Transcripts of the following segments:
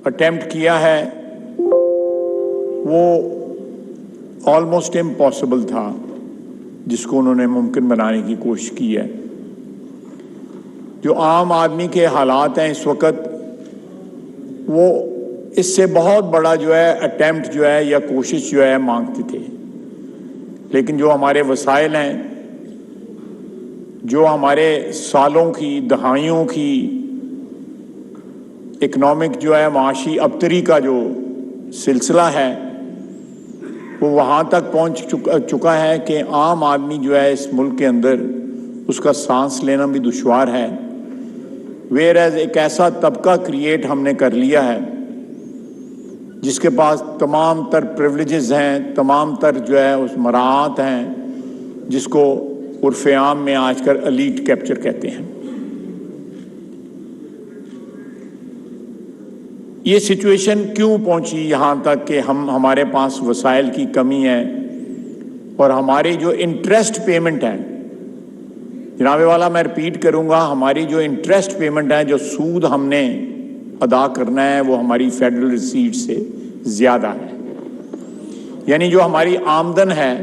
Attempt کیا ہے وہ آلموسٹ امپاسبل تھا، جس کو انہوں نے ممکن بنانے کی کوشش کی ہے۔ جو عام آدمی کے حالات ہیں اس وقت، وہ اس سے بہت بڑا جو ہے اٹیمپٹ جو ہے یا کوشش جو ہے مانگتے تھے، لیکن جو ہمارے وسائل ہیں، جو ہمارے سالوں کی دہائیوں کی اکنامک جو ہے معاشی ابتری کا جو سلسلہ ہے، وہ وہاں تک پہنچ چکا ہے کہ عام آدمی جو ہے اس ملک کے اندر اس کا سانس لینا بھی دشوار ہے۔ ویئر ایز ایک ایسا طبقہ کریٹ ہم نے کر لیا ہے جس کے پاس تمام تر پریولیجز ہیں، تمام تر جو ہے اس مراعات ہیں، جس کو عرف عام میں آج کل ایلیٹ کیپچر کہتے ہیں۔ یہ سچویشن کیوں پہنچی یہاں تک کہ ہمارے پاس وسائل کی کمی ہے اور ہماری جو انٹرسٹ پیمنٹ ہے، جناب والا میں ریپیٹ کروں گا، ہماری جو انٹرسٹ پیمنٹ ہے، جو سود ہم نے ادا کرنا ہے، وہ ہماری فیڈرل ریسیٹ سے زیادہ ہے۔ یعنی جو ہماری آمدن ہے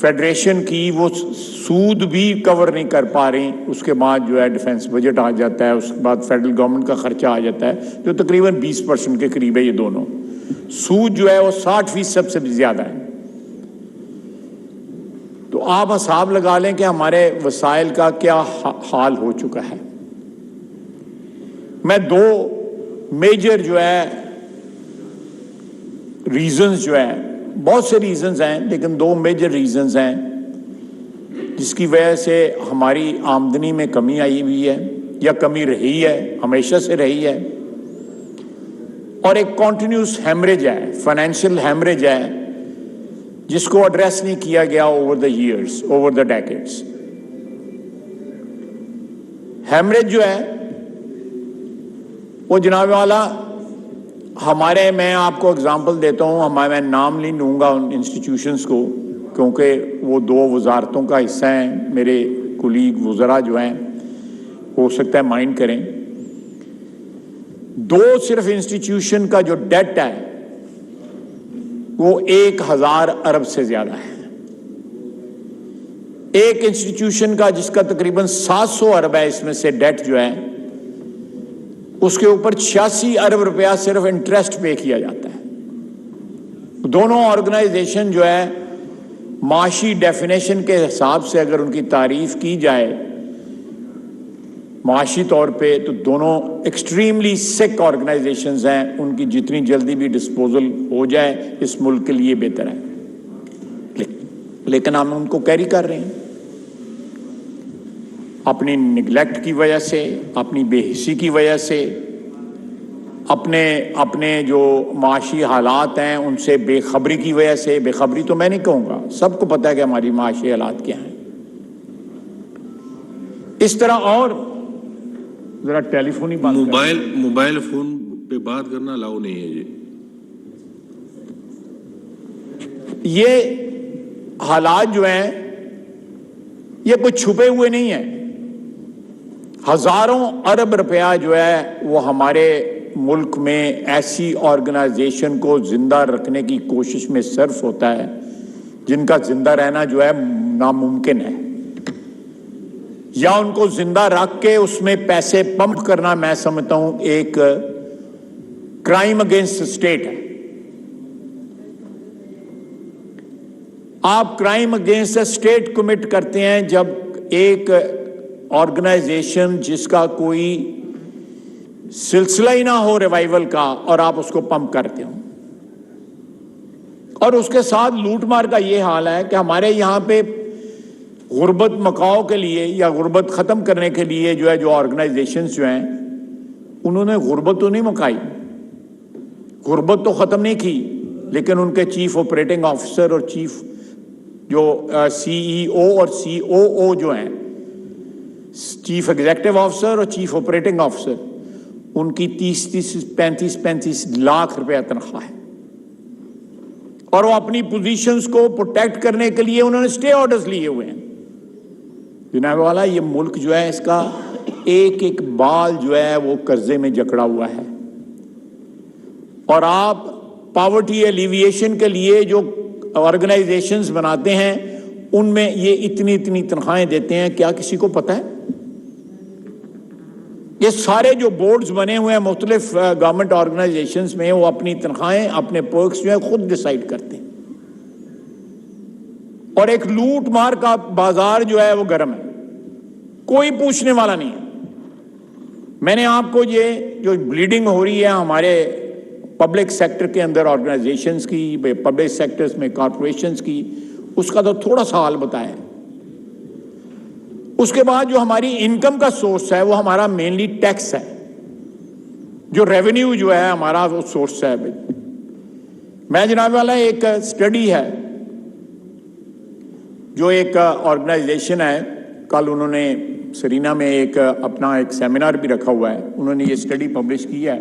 فیڈریشن کی، وہ سود بھی کور نہیں کر پا رہی، اس کے بعد جو ہے ڈیفنس بجٹ آ جاتا ہے، اس کے بعد فیڈرل گورنمنٹ کا خرچہ آ جاتا ہے، جو تقریباً 20% کے قریب ہے۔ یہ دونوں سود جو ہے وہ 60% سے بھی زیادہ ہے۔ تو آپ حساب لگا لیں کہ ہمارے وسائل کا کیا حال ہو چکا ہے۔ میں دو میجر جو ہے ریزنز جو ہے، بہت سے ریزنز ہیں لیکن دو میجر ریزنز ہیں جس کی وجہ سے ہماری آمدنی میں کمی آئی ہوئی ہے یا کمی رہی ہے، ہمیشہ سے رہی ہے، اور ایک کنٹینیوس ہیمریج ہے، فائنینشیل ہیمریج ہے، جس کو ایڈریس نہیں کیا گیا over the years, over the decades. Haemorrhage جو ہے وہ جناب والا ہمارے، میں آپ کو اگزامپل دیتا ہوں، میں نام نہیں لوں گا ان انسٹیٹیوشنز کو کیونکہ وہ دو وزارتوں کا حصہ ہیں، میرے کولیگ وزراء جو ہیں ہو سکتا ہے مائنڈ کریں۔ دو صرف انسٹیٹیوشن کا جو ڈیٹ ہے وہ 1000 ارب سے زیادہ ہے۔ ایک انسٹیٹیوشن کا جس کا تقریباً 700 ارب ہے، اس میں سے ڈیٹ جو ہے، اس کے اوپر 86 ارب روپیہ صرف انٹرسٹ پے کیا جاتا ہے۔ دونوں آرگنائزیشن جو ہے معاشی ڈیفینیشن کے حساب سے اگر ان کی تعریف کی جائے معاشی طور پہ، تو دونوں ایکسٹریملی سک آرگنائزیشنز ہیں۔ ان کی جتنی جلدی بھی ڈسپوزل ہو جائے اس ملک کے لیے بہتر ہے، لیکن ہم ان کو کیری کر رہے ہیں اپنی نگلیکٹ کی وجہ سے، اپنی بے حسی کی وجہ سے، اپنے جو معاشی حالات ہیں ان سے بے خبری کی وجہ سے۔ بے خبری تو میں نہیں کہوں گا، سب کو پتہ ہے کہ ہماری معاشی حالات کیا ہیں۔ اس طرح اور ذرا ٹیلی فون ہی بند موبائل فون پہ بات کرنا الاؤ نہیں ہے جی۔ یہ حالات جو ہیں یہ کوئی چھپے ہوئے نہیں ہیں۔ ہزاروں ارب روپیہ جو ہے وہ ہمارے ملک میں ایسی آرگنائزیشن کو زندہ رکھنے کی کوشش میں صرف ہوتا ہے جن کا زندہ رہنا جو ہے ناممکن ہے، یا ان کو زندہ رکھ کے اس میں پیسے پمپ کرنا میں سمجھتا ہوں ایک کرائم اگینسٹ اسٹیٹ ہے۔ آپ کرائم اگینسٹ اسٹیٹ کمٹ کرتے ہیں جب ایک آرگنائزیشن جس کا کوئی سلسلہ ہی نہ ہو ریوائیول کا، اور آپ اس کو پمپ کرتے ہو۔ اور اس کے ساتھ لوٹ مار کا یہ حال ہے کہ ہمارے یہاں پہ غربت مکاؤ کے لیے یا غربت ختم کرنے کے لیے جو ہے جو آرگنائزیشنز جو ہیں انہوں نے غربت تو نہیں مکائی، غربت تو ختم نہیں کی، لیکن ان کے چیف آپریٹنگ آفیسر اور چیف جو سی ای او اور سی او او جو ہیں، چیف ایگزیکٹو آفیسر اور چیف آپریٹنگ آفیسر، ان کی 35 لاکھ روپے تنخواہ ہے، اور وہ اپنی پوزیشنز کو پروٹیکٹ کرنے کے لیے انہوں نے سٹے آرڈرز لیے ہوئے ہیں۔ جناب والا یہ ملک جو ہے اس کا ایک ایک بال جو ہے وہ قرضے میں جکڑا ہوا ہے، اور آپ پاورٹی ایلیویشن کے لیے جو آرگنائزیشنز بناتے ہیں ان میں یہ اتنی اتنی تنخواہیں دیتے ہیں، کیا کسی کو پتہ ہے؟ یہ سارے جو بورڈز بنے ہوئے ہیں مختلف گورنمنٹ آرگنائزیشنز میں، وہ اپنی تنخواہیں، اپنے پرکس جو ہیں خود ڈیسائیڈ کرتے ہیں، اور ایک لوٹ مار کا بازار جو ہے وہ گرم ہے، کوئی پوچھنے والا نہیں ہے۔ میں نے آپ کو یہ جو بلیڈنگ ہو رہی ہے ہمارے پبلک سیکٹر کے اندر آرگنائزیشنز کی، پبلک سیکٹرز میں کارپوریشنز کی، اس کا تو تھوڑا سا حال بتایا ہے۔ اس کے بعد جو ہماری انکم کا سورس ہے وہ ہمارا مینلی ٹیکس ہے، جو ریونیو جو ہے ہمارا وہ سورس ہے۔ میں جناب والا ایک اسٹڈی ہے جو ایک آرگنائزیشن ہے، کل انہوں نے سرینا میں ایک اپنا ایک سیمینار بھی رکھا ہوا ہے، انہوں نے یہ اسٹڈی پبلش کی ہے،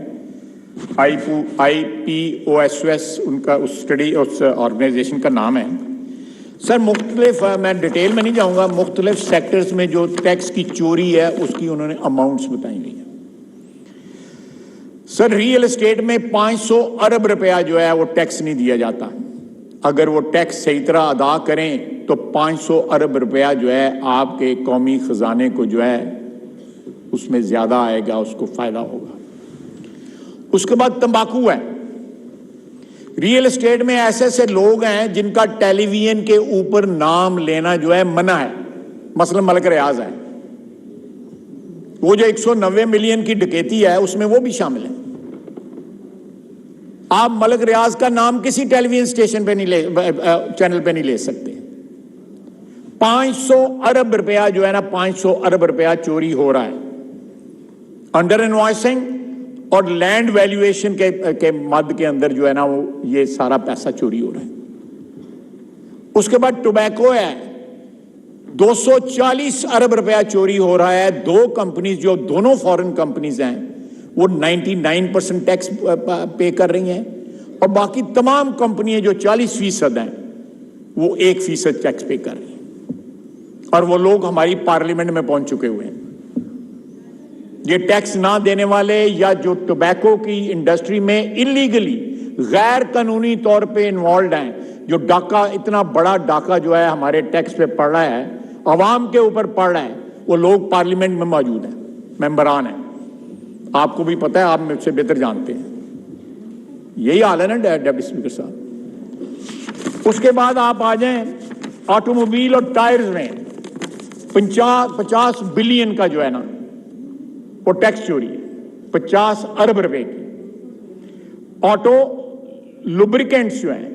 IPOSOS ان کا اس اسٹڈی اس آرگنائزیشن کا نام ہے۔ سر مختلف، میں ڈیٹیل میں نہیں جاؤں گا، مختلف سیکٹرز میں جو ٹیکس کی چوری ہے اس کی انہوں نے اماؤنٹس بتائی ہوئی ہیں۔ سر ریئل اسٹیٹ میں 500 ارب روپیہ جو ہے وہ ٹیکس نہیں دیا جاتا، اگر وہ ٹیکس صحیح طرح ادا کریں تو 500 ارب روپیہ جو ہے آپ کے قومی خزانے کو جو ہے اس میں زیادہ آئے گا، اس کو فائدہ ہوگا۔ اس کے بعد تمباکو ہے، ریئل اسٹیٹ میں ایسے ایسے لوگ ہیں جن کا ٹیلی ویژن کے اوپر نام لینا جو ہے منع ہے، مثلا ملک ریاض ہے، وہ جو 190 ملین کی ڈکیتی ہے اس میں وہ بھی شامل ہے۔ آپ ملک ریاض کا نام کسی ٹیلی ویژن اسٹیشن پہ نہیں لے، چینل پہ نہیں لے سکتے۔ 500 ارب روپیہ جو ہے نا، 500 ارب روپیہ چوری ہو رہا ہے انڈر انوائسنگ اور لینڈ ویلیویشن کے مد کے اندر جو ہے نا وہ یہ سارا پیسہ چوری ہو رہا ہے۔ اس کے بعد ٹوبیکو ہے، 240 ارب روپیہ چوری ہو رہا ہے۔ دو کمپنیز جو دونوں فورن کمپنیز ہیں وہ 99% ٹیکس پے کر رہی ہیں، اور باقی تمام کمپنیاں جو 40% ہیں وہ 1% ٹیکس پے کر رہی ہیں، اور وہ لوگ ہماری پارلیمنٹ میں پہنچ چکے ہوئے ہیں۔ یہ ٹیکس نہ دینے والے یا جو ٹوبیکو کی انڈسٹری میں انلیگلی غیر قانونی طور پہ انوالوڈ ہیں، جو ڈاکہ، اتنا بڑا ڈاکہ جو ہے ہمارے ٹیکس پہ پڑ رہا ہے، عوام کے اوپر پڑ رہا ہے، وہ لوگ پارلیمنٹ میں موجود ہیں، ممبران ہیں۔ آپ کو بھی پتہ ہے، آپ مجھ سے بہتر جانتے ہیں، یہی حال ہے نا ڈپٹی اسپیکر صاحب۔ اس کے بعد آپ آ جائیں آٹو موبائل اور ٹائرز میں 50 بلین کا جو ہے نا وہ ٹیکس چوری ہے، 50 ارب روپے کی۔ آٹو لوبریکینٹس جو ہیں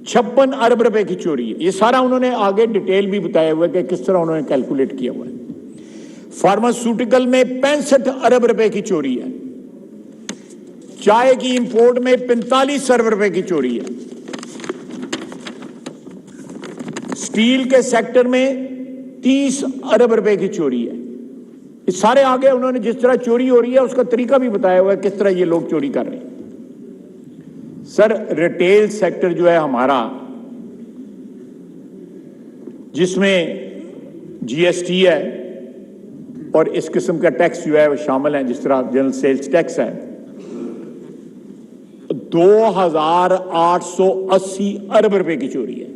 56 ارب روپے کی چوری ہے۔ یہ سارا انہوں نے آگے ڈیٹیل بھی بتایا ہوا ہے کہ کس طرح انہوں نے کیلکولیٹ کیا ہوا ہے۔ فارماسیوٹیکل میں 65 ارب روپے کی چوری ہے۔ چائے کی امپورٹ میں 45 ارب روپے کی چوری ہے۔ اسٹیل کے سیکٹر میں 30 ارب روپے کی چوری ہے۔ اس سارے آگے انہوں نے جس طرح چوری ہو رہی ہے اس کا طریقہ بھی بتایا ہوا ہے کس طرح یہ لوگ چوری کر رہے ہیں۔ سر ریٹیل سیکٹر جو ہے ہمارا، جس میں جی ایس ٹی ہے اور اس قسم کا ٹیکس جو ہے وہ شامل ہیں، جس طرح جنرل سیلز ٹیکس ہے، 2880 ارب روپے کی چوری ہے۔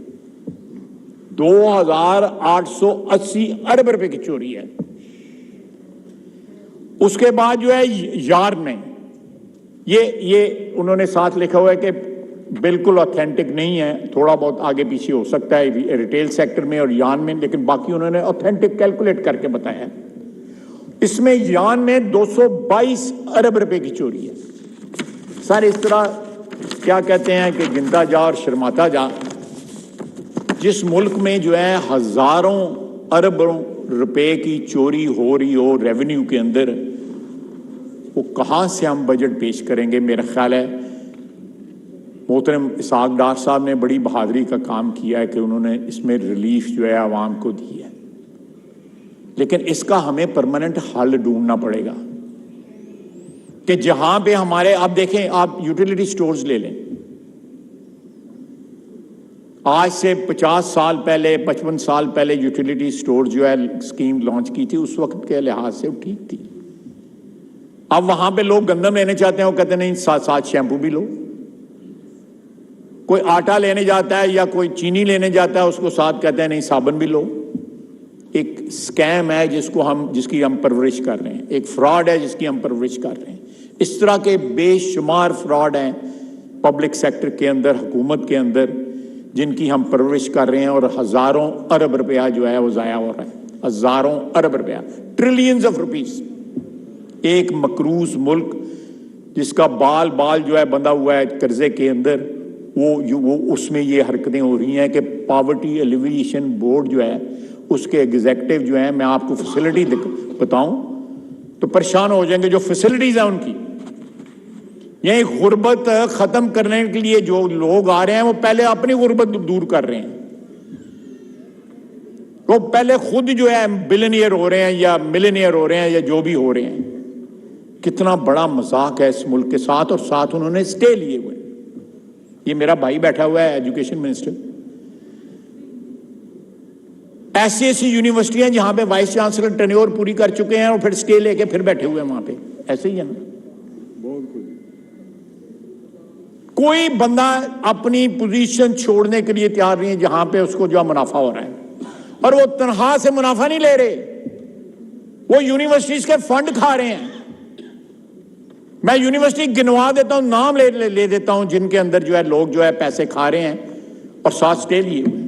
2880 ارب روپے کی چوری ہے۔ اس کے بعد جو ہے یارن میں، یہ انہوں نے ساتھ لکھا ہوا ہے کہ بالکل آتھینٹک نہیں ہے، تھوڑا بہت آگے پیچھے ہو سکتا ہے ریٹیل سیکٹر میں اور یارن میں، لیکن باقی انہوں نے آتھینٹک کیلکولیٹ کر کے بتایا ہے۔ اس میں یارن میں 222 ارب روپے کی چوری ہے۔ سر اس طرح کیا کہتے ہیں کہ گنتا جا اور شرماتا جا، جس ملک میں جو ہے ہزاروں اربوں روپے کی چوری ہو رہی ہو ریونیو کے اندر، وہ کہاں سے ہم بجٹ پیش کریں گے؟ میرا خیال ہے محترم اسحاق ڈار صاحب نے بڑی بہادری کا کام کیا ہے کہ انہوں نے اس میں ریلیف جو ہے عوام کو دی ہے، لیکن اس کا ہمیں پرماننٹ حل ڈھونڈنا پڑے گا کہ جہاں پہ ہمارے، آپ دیکھیں، آپ یوٹیلیٹی سٹورز لے لیں، آج سے 50 سال پہلے 55 سال پہلے یوٹیلیٹی سٹور جو ہے اسکیم لانچ کی تھی، اس وقت کے لحاظ سے وہ ٹھیک تھی۔ اب وہاں پہ لوگ گندم لینے چاہتے ہیں، وہ کہتے ہیں نہیں، ساتھ شیمپو بھی لو، کوئی آٹا لینے جاتا ہے یا کوئی چینی لینے جاتا ہے، اس کو ساتھ کہتے ہیں نہیں صابن بھی لو۔ ایک اسکیم ہے جس کی ہم پرورش کر رہے ہیں، ایک فراڈ ہے جس کی ہم پرورش کر رہے ہیں۔ اس طرح کے بے شمار فراڈ ہیں پبلک سیکٹر کے اندر، حکومت کے اندر، جن کی ہم پرورش کر رہے ہیں، اور ہزاروں ارب روپیہ جو ہے وہ ضائع ہو رہا ہے، ہزاروں ارب روپیہ، ٹریلینز آف روپیز۔ ایک مقروض ملک جس کا بال جو ہے بندھا ہوا ہے قرضے کے اندر، وہ اس میں یہ حرکتیں ہو رہی ہیں کہ پاورٹی ایلیویشن بورڈ جو ہے اس کے ایگزیکٹو جو ہیں، میں آپ کو فیسلٹی بتاؤں تو پریشان ہو جائیں گے، جو فیسلٹیز ہیں ان کی۔ یہی غربت ختم کرنے کے لیے جو لوگ آ رہے ہیں وہ پہلے اپنی غربت دور کر رہے ہیں، وہ پہلے خود جو ہے بلینئر ہو رہے ہیں یا ملینئر ہو رہے ہیں یا جو بھی ہو رہے ہیں۔ کتنا بڑا مذاق ہے اس ملک کے ساتھ، اور ساتھ انہوں نے اسٹے لیے ہوئے۔ یہ میرا بھائی بیٹھا ہوا ہے ایجوکیشن منسٹر، ایسی یونیورسٹیاں جہاں پہ وائس چانسلر ٹینیور پوری کر چکے ہیں اور پھر اسٹے لے کے پھر بیٹھے ہوئے ہیں وہاں پہ، ایسے ہی ہے نا۔ کوئی بندہ اپنی پوزیشن چھوڑنے کے لیے تیار نہیں ہے جہاں پہ اس کو جو منافع ہو رہا ہے، اور وہ تنخواہ سے منافع نہیں لے رہے، وہ یونیورسٹیز کے فنڈ کھا رہے ہیں۔ میں یونیورسٹی گنوا دیتا ہوں، نام لے دیتا ہوں جن کے اندر جو ہے لوگ جو ہے پیسے کھا رہے ہیں اور ساتھ اسٹے لیے ہوئے۔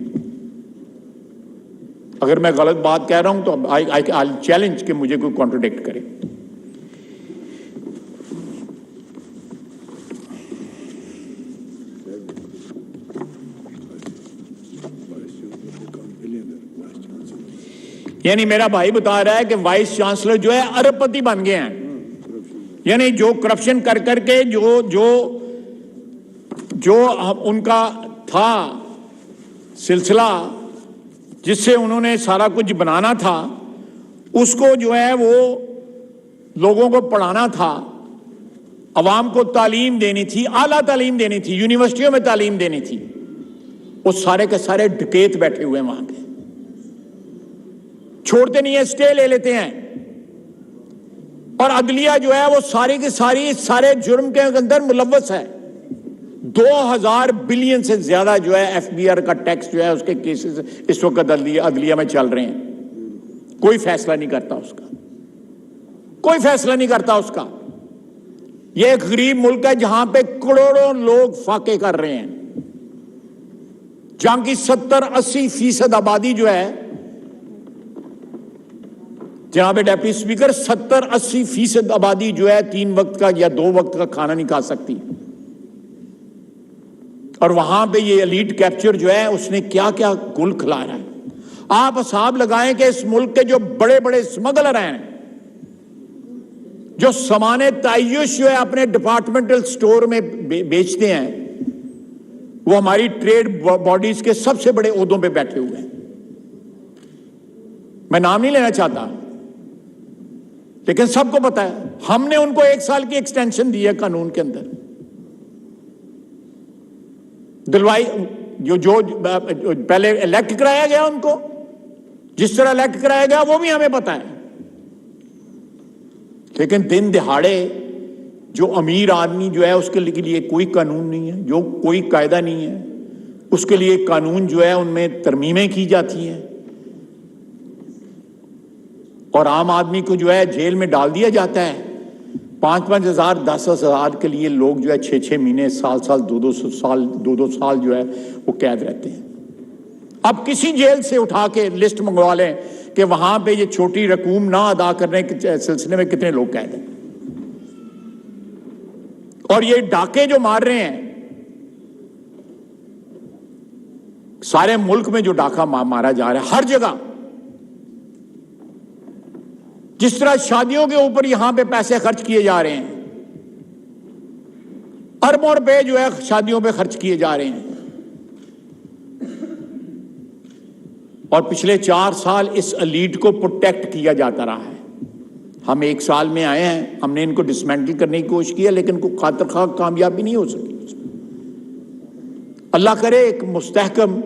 اگر میں غلط بات کہہ رہا ہوں تو آئی چیلنج کہ مجھے کوئی کانٹرڈکٹ کرے۔ یعنی میرا بھائی بتا رہا ہے کہ وائس چانسلر جو ہے ارب پتی بن گئے ہیں، یعنی جو کرپشن کر کے جو ان کا تھا سلسلہ جس سے انہوں نے سارا کچھ بنانا تھا، اس کو جو ہے وہ لوگوں کو پڑھانا تھا، عوام کو تعلیم دینی تھی، اعلیٰ تعلیم دینی تھی، یونیورسٹیوں میں تعلیم دینی تھی، وہ سارے کے سارے ڈکیت بیٹھے ہوئے ہیں وہاں پہ، چھوڑتے نہیں ہیں، اسٹے لے لیتے ہیں۔ اور عدلیہ جو ہے وہ ساری کی ساری سارے جرم کے اندر ملوث ہے۔ 2000 بلین سے زیادہ جو ہے ایف بی آر کا ٹیکس جو ہے اس کے کیسز اس وقت عدلیہ میں چل رہے ہیں، کوئی فیصلہ نہیں کرتا اس کا، کوئی فیصلہ نہیں کرتا اس کا۔ یہ ایک غریب ملک ہے جہاں پہ کروڑوں لوگ فاقے کر رہے ہیں، جہاں کی 70-80% آبادی جو ہے، جناب ڈیپٹی اسپیکر، 70-80% آبادی جو ہے 3 وقت کا یا 2 وقت کا کھانا نہیں کھا سکتی، اور وہاں پہ یہ ایلیٹ کیپچر جو ہے اس نے کیا کیا گل کھلا رہا ہے۔ آپ حساب لگائیں کہ اس ملک کے جو بڑے بڑے اسمگلر ہیں، جو سامان تعیش جو ہے اپنے ڈپارٹمنٹل سٹور میں بیچتے ہیں، وہ ہماری ٹریڈ باڈیز کے سب سے بڑے عہدوں پہ بیٹھے ہوئے ہیں۔ میں نام نہیں لینا چاہتا، لیکن سب کو پتا ہے، ہم نے ان کو 1 سال کی ایکسٹینشن دی ہے قانون کے اندر، دلوائی جو پہلے الیکٹ کرایا گیا ان کو، جس طرح الیکٹ کرایا گیا وہ بھی ہمیں پتا ہے، لیکن دن دہاڑے جو امیر آدمی جو ہے اس کے لیے کوئی قانون نہیں ہے، جو کوئی قاعدہ نہیں ہے، اس کے لیے قانون جو ہے ان میں ترمیمیں کی جاتی ہیں، اور عام آدمی کو جو ہے جیل میں ڈال دیا جاتا ہے۔ 5-5 ہزار 10 ہزار کے لیے لوگ جو ہے 6-6 مہینے، سال 2-2 سال جو ہے وہ قید رہتے ہیں۔ اب کسی جیل سے اٹھا کے لسٹ منگوا لیں کہ وہاں پہ یہ چھوٹی رقوم نہ ادا کرنے کے سلسلے میں کتنے لوگ قید ہیں، اور یہ ڈاکے جو مار رہے ہیں، سارے ملک میں جو ڈاکہ مارا جا رہا ہے ہر جگہ، جس طرح شادیوں کے اوپر یہاں پہ پیسے خرچ کیے جا رہے ہیں، اربوں روپے جو ہے شادیوں پہ خرچ کیے جا رہے ہیں، اور پچھلے 4 سال اس ایلیٹ کو پروٹیکٹ کیا جاتا رہا ہے۔ ہم 1 سال میں آئے ہیں، ہم نے ان کو ڈسمینٹل کرنے کی کوشش کی ہے، لیکن کوئی خاطر خواہ کامیابی نہیں ہو سکی۔ اللہ کرے ایک مستحکم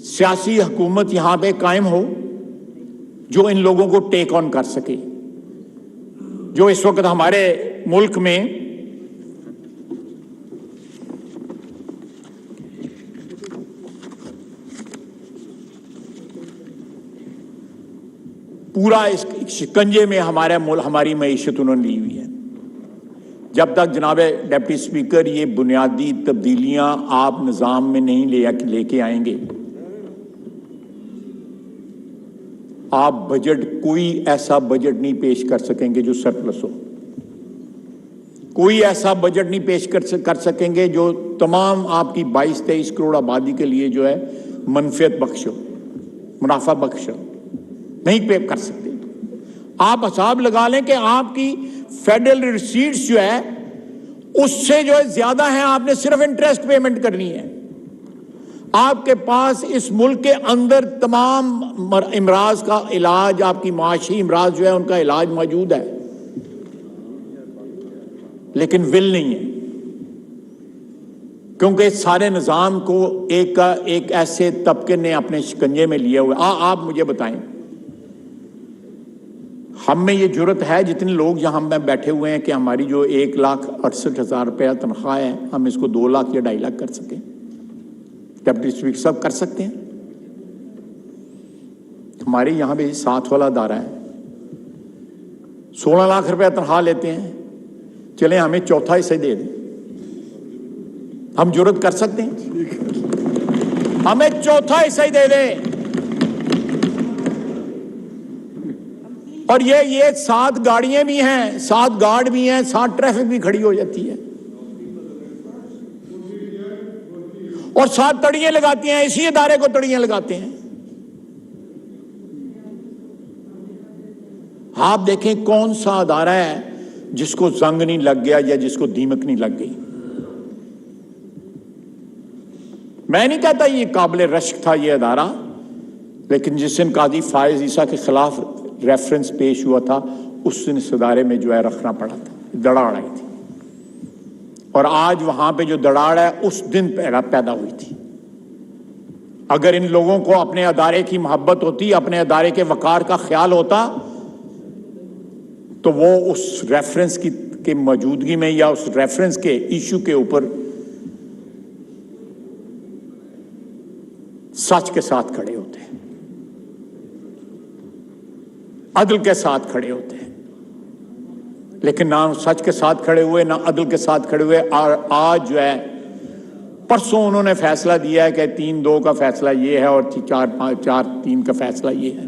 سیاسی حکومت یہاں پہ قائم ہو جو ان لوگوں کو ٹیک آن کر سکے، جو اس وقت ہمارے ملک میں پورا اس شکنجے میں ہماری معیشت انہوں نے لی ہوئی ہے. جب تک جناب ڈپٹی اسپیکر یہ بنیادی تبدیلیاں آپ نظام میں نہیں لے کے آئیں گے، آپ بجٹ، کوئی ایسا بجٹ نہیں پیش کر سکیں گے جو سرپلس ہو، کوئی ایسا بجٹ نہیں پیش کر سکیں گے جو تمام آپ کی 22-23 کروڑ آبادی کے لیے جو ہے منفعت بخش ہو، منافع بخش ہو. نہیں پے کر سکتے. آپ حساب لگا لیں کہ آپ کی فیڈرل ریسیٹس جو ہے اس سے جو ہے زیادہ ہیں، آپ نے صرف انٹرسٹ پیمنٹ کرنی ہے. آپ کے پاس اس ملک کے اندر تمام امراض کا علاج، آپ کی معاشی امراض جو ہے ان کا علاج موجود ہے، لیکن ول نہیں ہے، کیونکہ سارے نظام کو ایک ایسے طبقے نے اپنے شکنجے میں لیے ہوئے. آپ مجھے بتائیں، ہم میں یہ جرت ہے جتنے لوگ یہاں میں بیٹھے ہوئے ہیں کہ ہماری جو 1,68,000 روپیہ تنخواہ ہے، ہم اس کو 2 لاکھ یا 2.5 لاکھ کر سکیں؟ ڈپٹی اسپیکر صاحب کر سکتے ہیں؟ ہمارے یہاں بھی 7 والا ادارہ ہے، 16 لاکھ روپیہ تنخواہ لیتے ہیں. چلیں ہمیں چوتھا حصہ دے دیں، ہم جرت کر سکتے ہیں؟ ہمیں چوتھا حصہ ہی دے دیں. اور یہ 7 گاڑیاں بھی ہیں، 7 گارڈ بھی ہیں، 7 ٹریفک بھی کھڑی ہو جاتی ہے، اور 7 تڑیاں لگاتی ہیں، اسی ادارے کو تڑیاں لگاتے ہیں. آپ دیکھیں کون سا ادارہ ہے جس کو زنگ نہیں لگ گیا یا جس کو دیمک نہیں لگ گئی. میں نہیں کہتا یہ قابل رشک تھا یہ ادارہ، لیکن جس دن قاضی فائز عیسیٰ کے خلاف ریفرنس پیش ہوا تھا اس دن اس ادارے میں جو ہے رکھنا پڑا تھا، دڑاڑ آئی تھی. اور آج وہاں پہ جو دڑاڑ ہے اس دن پیدا ہوئی تھی. اگر ان لوگوں کو اپنے ادارے کی محبت ہوتی، اپنے ادارے کے وقار کا خیال ہوتا، تو وہ اس ریفرنس کی موجودگی میں یا اس ریفرنس کے ایشو کے اوپر سچ کے ساتھ کھڑے ہوتے ہیں، عدل کے ساتھ کھڑے ہوتے ہیں. لیکن نہ سچ کے ساتھ کھڑے ہوئے، نہ عدل کے ساتھ کھڑے ہوئے. اور آج جو ہے، پرسوں انہوں نے فیصلہ دیا ہے کہ 3-2 کا فیصلہ یہ ہے اور 4-3 کا فیصلہ یہ ہے.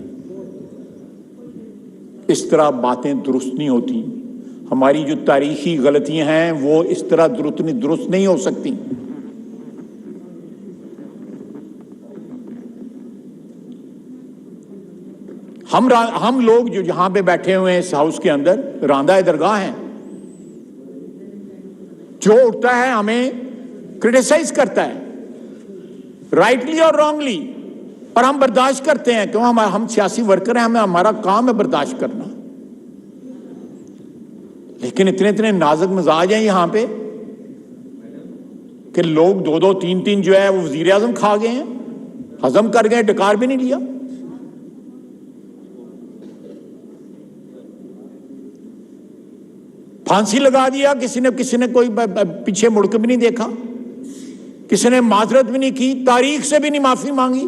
اس طرح باتیں درست نہیں ہوتی. ہماری جو تاریخی غلطیاں ہیں وہ اس طرح درست نہیں ہو سکتی. ہم لوگ جو یہاں پہ بیٹھے ہوئے ہیں اس ہاؤس کے اندر راندہ درگاہ ہیں، جو اٹھتا ہے ہمیں کرٹیسائز کرتا ہے، رائٹلی اور رانگلی، اور ہم برداشت کرتے ہیں کیوں؟ ہم سیاسی ورکر ہیں، ہمارا کام ہے برداشت کرنا. لیکن اتنے نازک مزاج ہیں یہاں پہ کہ لوگ 2-2 3-3 جو ہے وہ وزیر اعظم کھا گئے ہیں، ہضم کر گئے، ڈکار بھی نہیں لیا. پھانسی لگا دیا کسی نے کوئی پیچھے مڑ کے بھی نہیں دیکھا، کسی نے معذرت بھی نہیں کی، تاریخ سے بھی نہیں معافی مانگی.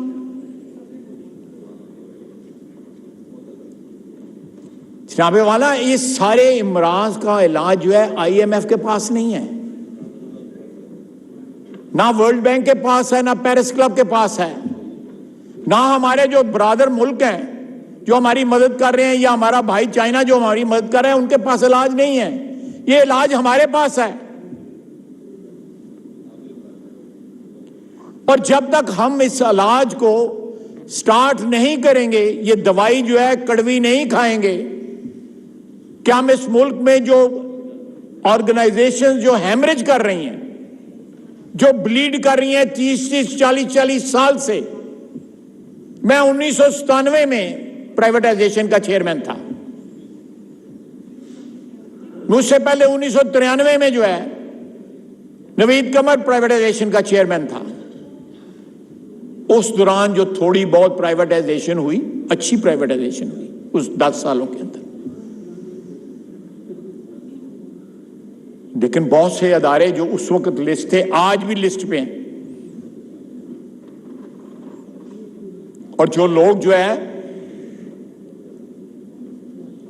جناب والا، یہ سارے امراض کا علاج جو ہے IMF کے پاس نہیں ہے، نہ ورلڈ بینک کے پاس ہے، نہ پیرس کلب کے پاس ہے، نہ ہمارے جو برادر ملک ہیں جو ہماری مدد کر رہے ہیں، یا ہمارا بھائی چائنا جو ہماری مدد کر رہے ہیں، ان کے پاس علاج نہیں ہے. یہ علاج ہمارے پاس ہے. اور جب تک ہم اس علاج کو سٹارٹ نہیں کریں گے، یہ دوائی جو ہے کڑوی نہیں کھائیں گے، کہ ہم اس ملک میں جو آرگنائزیشن جو ہیمریج کر رہی ہیں، جو بلیڈ کر رہی ہیں 30-40 سال سے. میں 1997 میں پرائیویٹائزیشن کا چیئرمین تھا. مجھ سے پہلے 1993 میں جو ہے نوید قمر پرائیویٹائزیشن کا چیئرمین تھا. اس دوران جو تھوڑی بہت پرائیویٹائزیشن ہوئی، اچھی پرائیویٹائزیشن ہوئی اس 10 سالوں کے اندر. لیکن بہت سے ادارے جو اس وقت لسٹ تھے آج بھی لسٹ پہ ہیں. اور جو لوگ جو ہے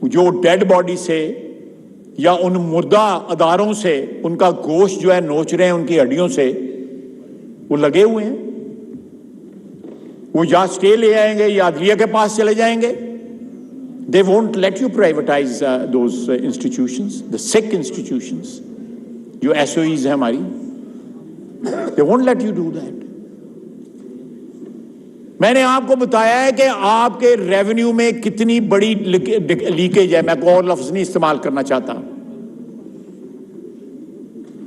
جو ڈیڈ باڈی سے یا ان مردہ اداروں سے ان کا گوشت جو ہے نوچ رہے ہیں ان کی ہڈیوں سے، وہ لگے ہوئے ہیں. وہ یا اسٹے لے آئیں گے یا عدلیہ کے پاس چلے جائیں گے. They won't let you privatize those institutions, the sick institutions. جو SOEs ہیں ہماری, they won't let you do that. میں نے آپ کو بتایا ہے کہ آپ کے ریونیو میں کتنی بڑی لیکیج ہے. میں کوئی اور لفظ نہیں استعمال کرنا چاہتا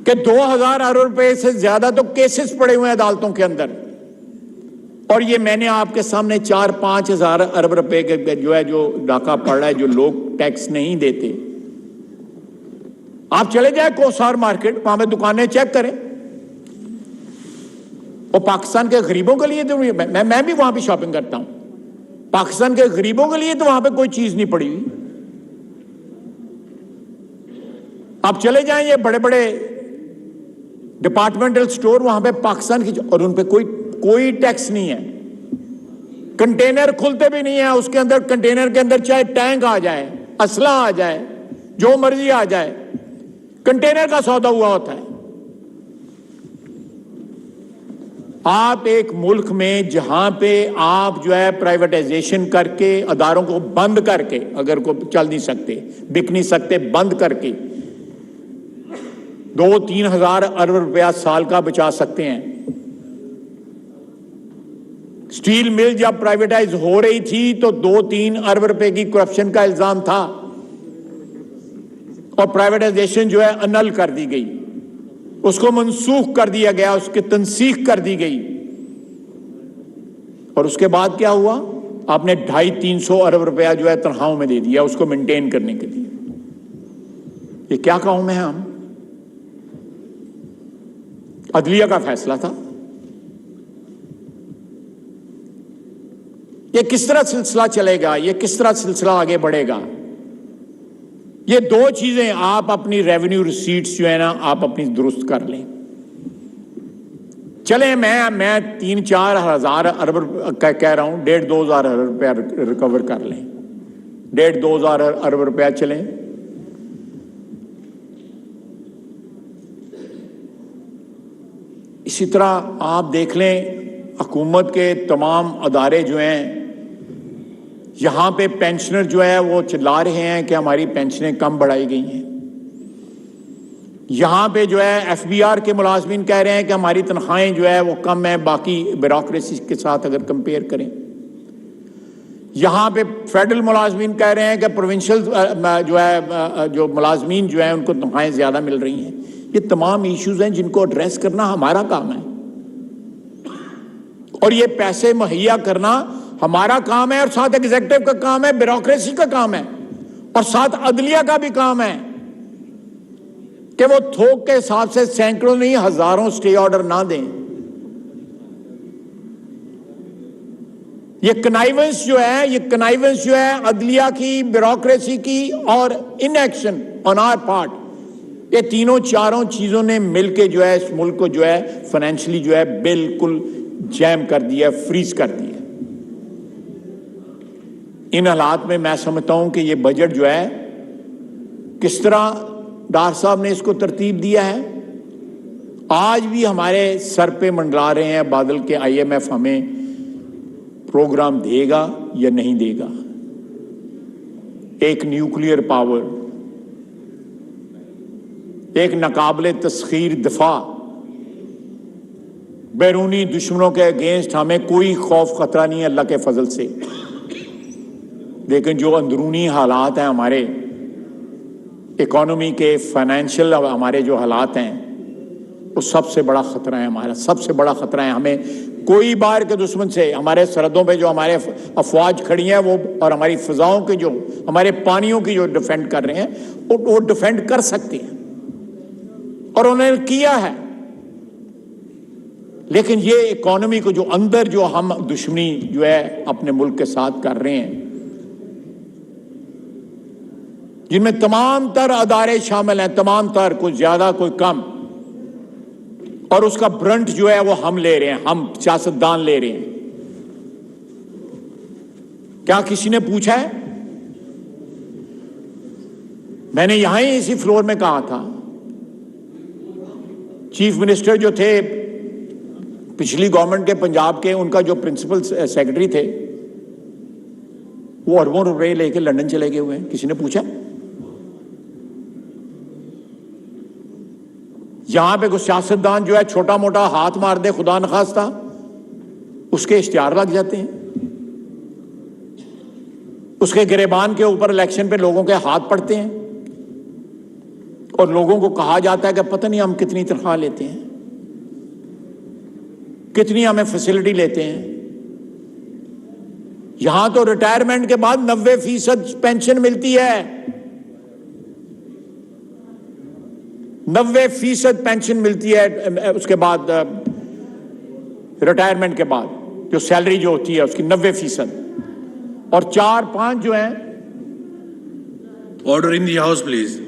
کہ 2000 ارب روپے سے زیادہ تو کیسز پڑے ہوئے ہیں عدالتوں کے اندر. اور یہ میں نے آپ کے سامنے 4-5 ہزار ارب روپے کے جو ہے جو ڈاکہ پڑ رہا ہے جو لوگ ٹیکس نہیں دیتے. آپ چلے جائیں کوسار مارکیٹ، وہاں پہ دکانیں چیک کریں. اور پاکستان کے غریبوں کے لیے تو میں بھی وہاں پہ شاپنگ کرتا ہوں. پاکستان کے غریبوں کے لیے تو وہاں پہ کوئی چیز نہیں پڑی ہوئی. آپ چلے جائیں یہ بڑے بڑے ڈپارٹمنٹل سٹور، وہاں پہ پاکستان کی، اور ان پہ کوئی ٹیکس نہیں ہے. کنٹینر کھلتے بھی نہیں ہیں، اس کے اندر کنٹینر کے اندر چاہے ٹینک آ جائے، اسلحہ آ جائے، جو مرضی آ جائے، کنٹینر کا سودا ہوا ہوتا ہے. آپ ایک ملک میں جہاں پہ آپ جو ہے پرائیویٹائزیشن کر کے اداروں کو بند کر کے، اگر کو چل نہیں سکتے، بک نہیں سکتے، بند کر کے 2-3 ہزار ارب روپیہ سال کا بچا سکتے ہیں. اسٹیل مل جب پرائیویٹائز ہو رہی تھی تو 2-3 ارب روپے کی کرپشن کا الزام تھا، اور پرائیویٹائزیشن جو ہے انل کر دی گئی، اس کو منسوخ کر دیا گیا، اس کی تنسیخ کر دی گئی. اور اس کے بعد کیا ہوا؟ آپ نے 250-300 ارب روپیہ جو ہے تنخواہوں میں دے دیا اس کو مینٹین کرنے کے لیے. یہ کیا قوم ہے ہم؟ عدلیہ کا فیصلہ تھا. یہ کس طرح سلسلہ چلے گا؟ یہ کس طرح سلسلہ آگے بڑھے گا؟ یہ 2 چیزیں آپ اپنی ریونیو ریسیٹس جو ہے نا آپ اپنی درست کر لیں. چلیں میں 3-4 ہزار ارب کہہ رہا ہوں، 1.5-2 ہزار ارب روپیہ ریکور کر لیں. 1.5-2 ہزار ارب روپیہ چلیں. اسی طرح آپ دیکھ لیں حکومت کے تمام ادارے جو ہیں، یہاں پہ پینشنر جو ہے وہ چلا رہے ہیں کہ ہماری پینشنیں کم بڑھائی گئی ہیں. یہاں پہ جو ہے ایف بی آر کے ملازمین کہہ رہے ہیں کہ ہماری تنخواہیں جو ہے وہ کم ہیں باقی بیوروکریسی کے ساتھ اگر کمپیئر کریں. یہاں پہ فیڈرل ملازمین کہہ رہے ہیں کہ پروونشل جو ہے جو ملازمین جو ہیں ان کو تنخواہیں زیادہ مل رہی ہیں. یہ تمام ایشوز ہیں جن کو ایڈریس کرنا ہمارا کام ہے، اور یہ پیسے مہیا کرنا ہمارا کام ہے، اور ساتھ ایگزیکٹو کا کام ہے، بیوروکریسی کا کام ہے، اور ساتھ عدلیہ کا بھی کام ہے کہ وہ تھوک کے حساب سے سینکڑوں نہیں ہزاروں سٹے آرڈر نہ دیں. یہ کنائیونس جو ہے عدلیہ کی، بیوروکریسی کی اور in action on are part, یہ تینوں چاروں چیزوں نے مل کے جو ہے اس ملک کو جو ہے فائنینشلی جو ہے بالکل جیم کر دیا، فریز کر دیا. ان حالات میں میں سمجھتا ہوں کہ یہ بجٹ جو ہے کس طرح ڈار صاحب نے اس کو ترتیب دیا ہے. آج بھی ہمارے سر پہ منڈلا رہے ہیں بادل کے IMF ہمیں پروگرام دے گا یا نہیں دے گا. ایک نیوکلیئر پاور، ایک ناقابل تسخیر دفاع، بیرونی دشمنوں کے اگینسٹ ہمیں کوئی خوف خطرہ نہیں ہے اللہ کے فضل سے. لیکن جو اندرونی حالات ہیں ہمارے اکانومی کے، فائنینشیل ہمارے جو حالات ہیں، وہ سب سے بڑا خطرہ ہے. ہمارا سب سے بڑا خطرہ ہے. ہمیں کوئی باہر کے دشمن سے، ہمارے سرحدوں پہ جو ہمارے افواج کھڑی ہیں وہ، اور ہماری فضاؤں کے جو ہمارے پانیوں کی جو ڈیفینڈ کر رہے ہیں وہ ڈیفینڈ کر سکتے ہیں، اور انہوں نے کیا ہے. لیکن یہ اکانومی کو جو اندر جو ہم دشمنی جو ہے اپنے ملک کے ساتھ کر رہے ہیں، جن میں تمام تر ادارے شامل ہیں، تمام تر، کوئی زیادہ کوئی کم، اور اس کا برنٹ جو ہے وہ ہم لے رہے ہیں، ہم سیاستدان لے رہے ہیں. کیا کسی نے پوچھا ہے؟ میں نے یہاں ہی اسی فلور میں کہا تھا، چیف منسٹر جو تھے پچھلی گورنمنٹ کے پنجاب کے، ان کا جو پرنسپل سیکرٹری تھے، وہ اربوں روپے لے کے لندن چلے گئے ہوئے ہیں. کسی نے پوچھا؟ یہاں پہ کوئی سیاستدان جو ہے چھوٹا موٹا ہاتھ مار دے خدا نخواستہ، اس کے اشتہار لگ جاتے ہیں، اس کے گریبان کے اوپر الیکشن پہ لوگوں کے ہاتھ پڑتے ہیں، اور لوگوں کو کہا جاتا ہے کہ پتہ نہیں ہم کتنی تنخواہ لیتے ہیں، کتنی ہمیں فیسلٹی لیتے ہیں. یہاں تو ریٹائرمنٹ کے بعد 90% پینشن ملتی ہے، 90% پینشن ملتی ہے اس کے بعد، ریٹائرمنٹ کے بعد جو سیلری جو ہوتی ہے اس کی 90%، اور 4-5 جو ہیں. Order in the house please.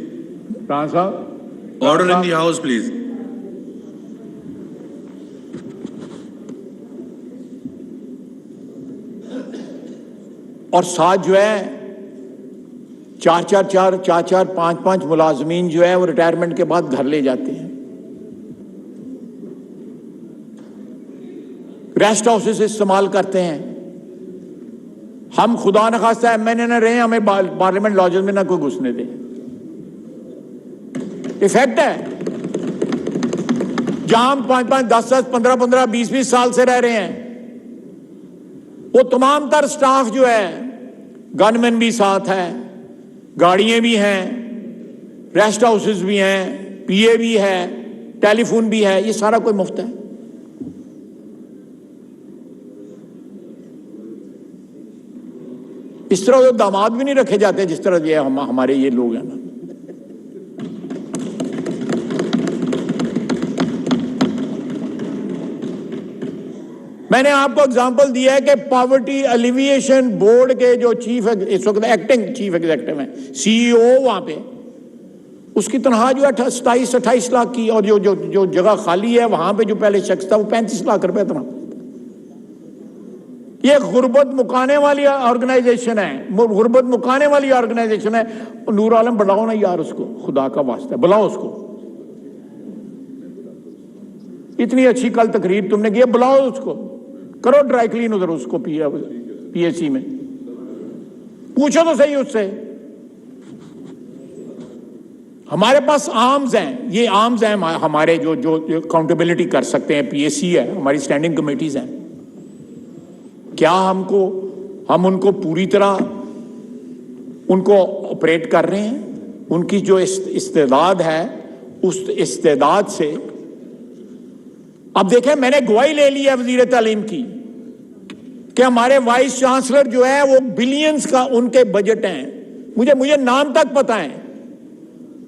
Order in the house please. اور ساتھ جو ہے 4-5 ملازمین جو ہے وہ ریٹائرمنٹ کے بعد گھر لے جاتے ہیں، ریسٹ ہاؤسز استعمال کرتے ہیں. ہم خدا نخواستہ ایم این اے نہ رہے، ہمیں پارلیمنٹ لاجز میں نہ کوئی گھسنے دے. افیکٹ ہے جہاں ہم 5-5, 10-10, 15-15, 20-20 سال سے رہ رہے ہیں. وہ تمام تر سٹاف جو ہے، گن مین بھی ساتھ ہے، گاڑیاں بھی ہیں، ریسٹ ہاؤسز بھی ہیں، پی اے بھی ہے، ٹیلی فون بھی ہے، یہ سارا کوئی مفت ہے. اس طرح تو داماد بھی نہیں رکھے جاتے جس طرح یہ ہمارے یہ لوگ ہیں نا. میں نے آپ کو اگزامپل دیا ہے کہ پاورٹی الیویشن بورڈ کے جو چیف اس وقت ایکٹنگ چیف ایگزیکٹو ہیں، سی ای او وہاں پہ، اس کی تنخواہ جو ہے 27-28 لاکھ کی، اور جو جگہ خالی ہے وہاں پہ جو پہلے شخص تھا وہ 35 لاکھ روپے تنخواہ. یہ غربت مکانے والی آرگنائزیشن ہے، غربت مکانے والی آرگنائزیشن ہے. نور عالم بلاؤ نا یار اس کو، خدا کا واسطہ بلاؤ اس کو. اتنی اچھی کل تقریر تم نے کی، بلاؤ اس کو، کرو ڈرائی کلین ادھر اس کو پی ایس سی میں، پوچھو تو صحیح اس سے. ہمارے پاس آرمز ہیں، یہ آرمز ہیں ہمارے جو اکاؤنٹیبلٹی کر سکتے ہیں. پی ایس سی ہے، ہماری اسٹینڈنگ کمیٹیز ہیں. کیا ہم ان کو پوری طرح ان کو آپریٹ کر رہے ہیں؟ ان کی جو استعداد ہے اس استعداد سے. اب دیکھیں، میں نے گواہی لے لی ہے وزیر تعلیم کی کہ ہمارے وائس چانسلر جو ہے وہ بلینز کا ان کے بجٹ ہیں. مجھے نام تک پتہ ہے،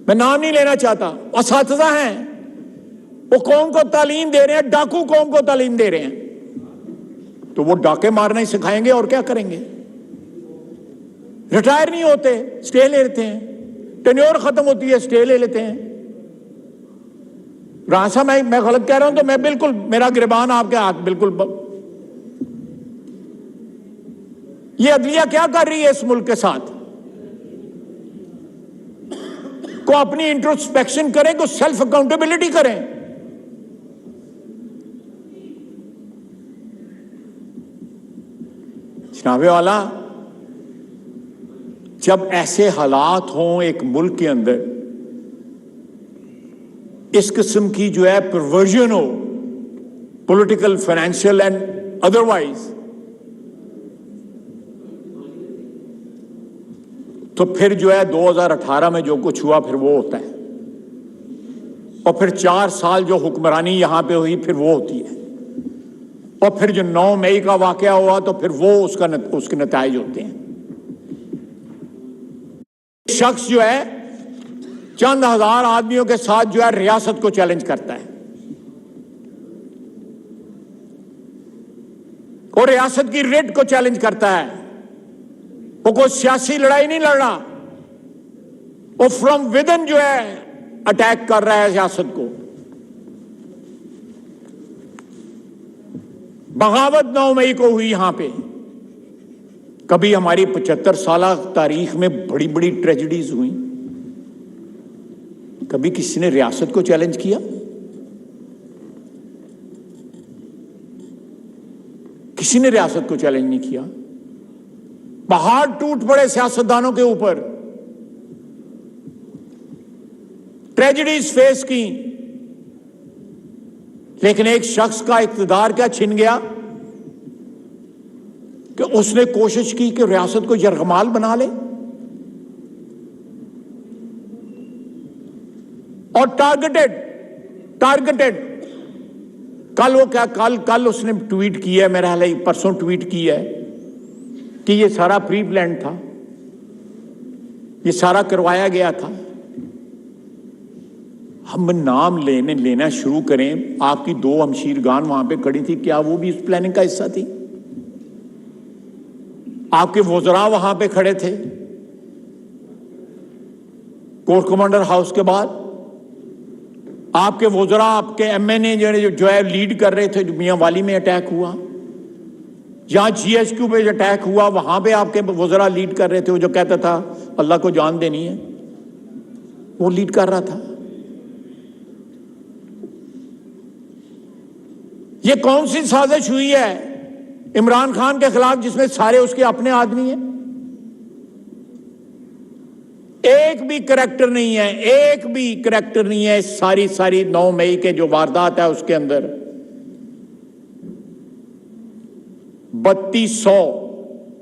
میں نام نہیں لینا چاہتا. اساتذہ ہیں، وہ قوم کو تعلیم دے رہے ہیں، ڈاکو قوم کو تعلیم دے رہے ہیں. تو وہ ڈاکے مارنا ہی سکھائیں گے اور کیا کریں گے؟ ریٹائر نہیں ہوتے، سٹے لے لیتے ہیں، ٹینیور ختم ہوتی ہے، سٹے لے لیتے ہیں. راسا میں غلط کہہ رہا ہوں تو میں بالکل، میرا گریبان آپ کے ہاتھ بالکل. یہ عدلیہ کیا کر رہی ہے اس ملک کے ساتھ؟ کو اپنی انٹروسپیکشن کریں، کو سیلف اکاؤنٹیبلٹی کریں. جناب والا، جب ایسے حالات ہوں ایک ملک کے اندر، اس قسم کی جو ہے پرورژن ہو، پولیٹیکل، فائنینشیل اینڈ ادروائز، تو پھر جو ہے 2018 میں جو کچھ ہوا پھر وہ ہوتا ہے. اور پھر 4 سال جو حکمرانی یہاں پہ ہوئی پھر وہ ہوتی ہے. اور پھر جو 9 مئی کا واقعہ ہوا تو پھر وہ اس کے نتائج ہوتے ہیں. شخص جو ہے چند ہزار آدمیوں کے ساتھ جو ہے ریاست کو چیلنج کرتا ہے، اور ریاست کی ریٹ کو چیلنج کرتا ہے. وہ کوئی سیاسی لڑائی نہیں لڑ رہا، وہ فرام ودن جو ہے اٹیک کر رہا ہے ریاست کو. بغاوت 9 مئی کو ہوئی یہاں پہ. کبھی ہماری 75 سالہ تاریخ میں بڑی بڑی ٹریجڈیز ہوئیں، کبھی کسی نے ریاست کو چیلنج کیا؟ کسی نے ریاست کو چیلنج نہیں کیا. پہاڑ ٹوٹ پڑے سیاستدانوں کے اوپر، ٹریجڈیز فیس کی، لیکن ایک شخص کا اقتدار کیا چھن گیا کہ اس نے کوشش کی کہ ریاست کو یرغمال بنا لے اور ٹارگٹڈ. کل وہ کیا کل اس نے ٹویٹ کیا ہے، میرا حال ہے پرسوں ٹویٹ کیا ہے کہ یہ سارا پری پلانڈ تھا، یہ سارا کروایا گیا تھا. ہم نام لینا شروع کریں. آپ کی 2 ہمشیرگان وہاں پہ کھڑی تھی، کیا وہ بھی اس پلاننگ کا حصہ تھی؟ آپ کے وزراء وہاں پہ کھڑے تھے کورٹ کمانڈر ہاؤس کے بعد. آپ کے وزراء، آپ کے ایم این اے جو ہے لیڈ کر رہے تھے. جو میاں والی میں اٹیک ہوا، جہاں جی ایچ کیو پہ اٹیک ہوا، وہاں پہ آپ کے وزراء لیڈ کر رہے تھے. وہ جو کہتا تھا اللہ کو جان دینی ہے، وہ لیڈ کر رہا تھا. یہ کون سی سازش ہوئی ہے عمران خان کے خلاف جس میں سارے اس کے اپنے آدمی ہیں؟ ایک بھی کریکٹر نہیں ہے، ایک بھی کریکٹر نہیں ہے. ساری 9 مئی کے جو واردات ہے اس کے اندر 3200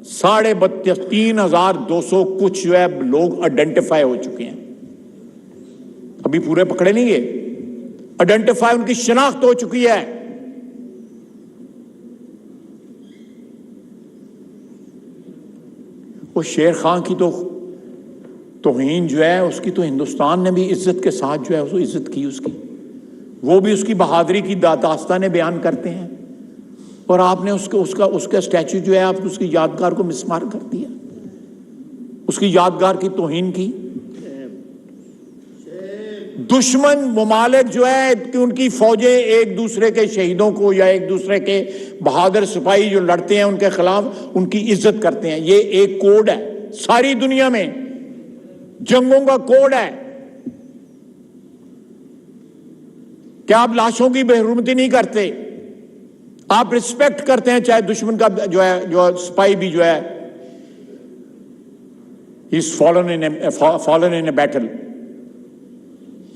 32,500 3,200 کچھ جو ہے لوگ آئیڈینٹیفائی ہو چکے ہیں. ابھی پورے پکڑے نہیں گئے، آئیڈینٹیفائی ان کی شناخت ہو چکی ہے. وہ شیر خان کی تو توہین جو ہے اس کی تو ہندوستان نے بھی عزت کے ساتھ جو ہے اس کو عزت کی. اس کی وہ بھی اس کی بہادری کی داستانیں بیان کرتے ہیں، اور آپ نے اس کا اسٹیچو جو ہے آپ اس کی یادگار کو مسمار کر دیا، اس کی یادگار کی توہین کی. دشمن ممالک جو ہے کہ ان کی فوجیں ایک دوسرے کے شہیدوں کو یا ایک دوسرے کے بہادر سپاہی جو لڑتے ہیں ان کے خلاف ان کی عزت کرتے ہیں. یہ ایک کوڈ ہے ساری دنیا میں، جنگوں کا کوڈ ہے کہ آپ لاشوں کی بے حرمتی نہیں کرتے، آپ رسپیکٹ کرتے ہیں. چاہے دشمن کا جو ہے جو سپاہی بھی جو ہے he's fallen in a battle.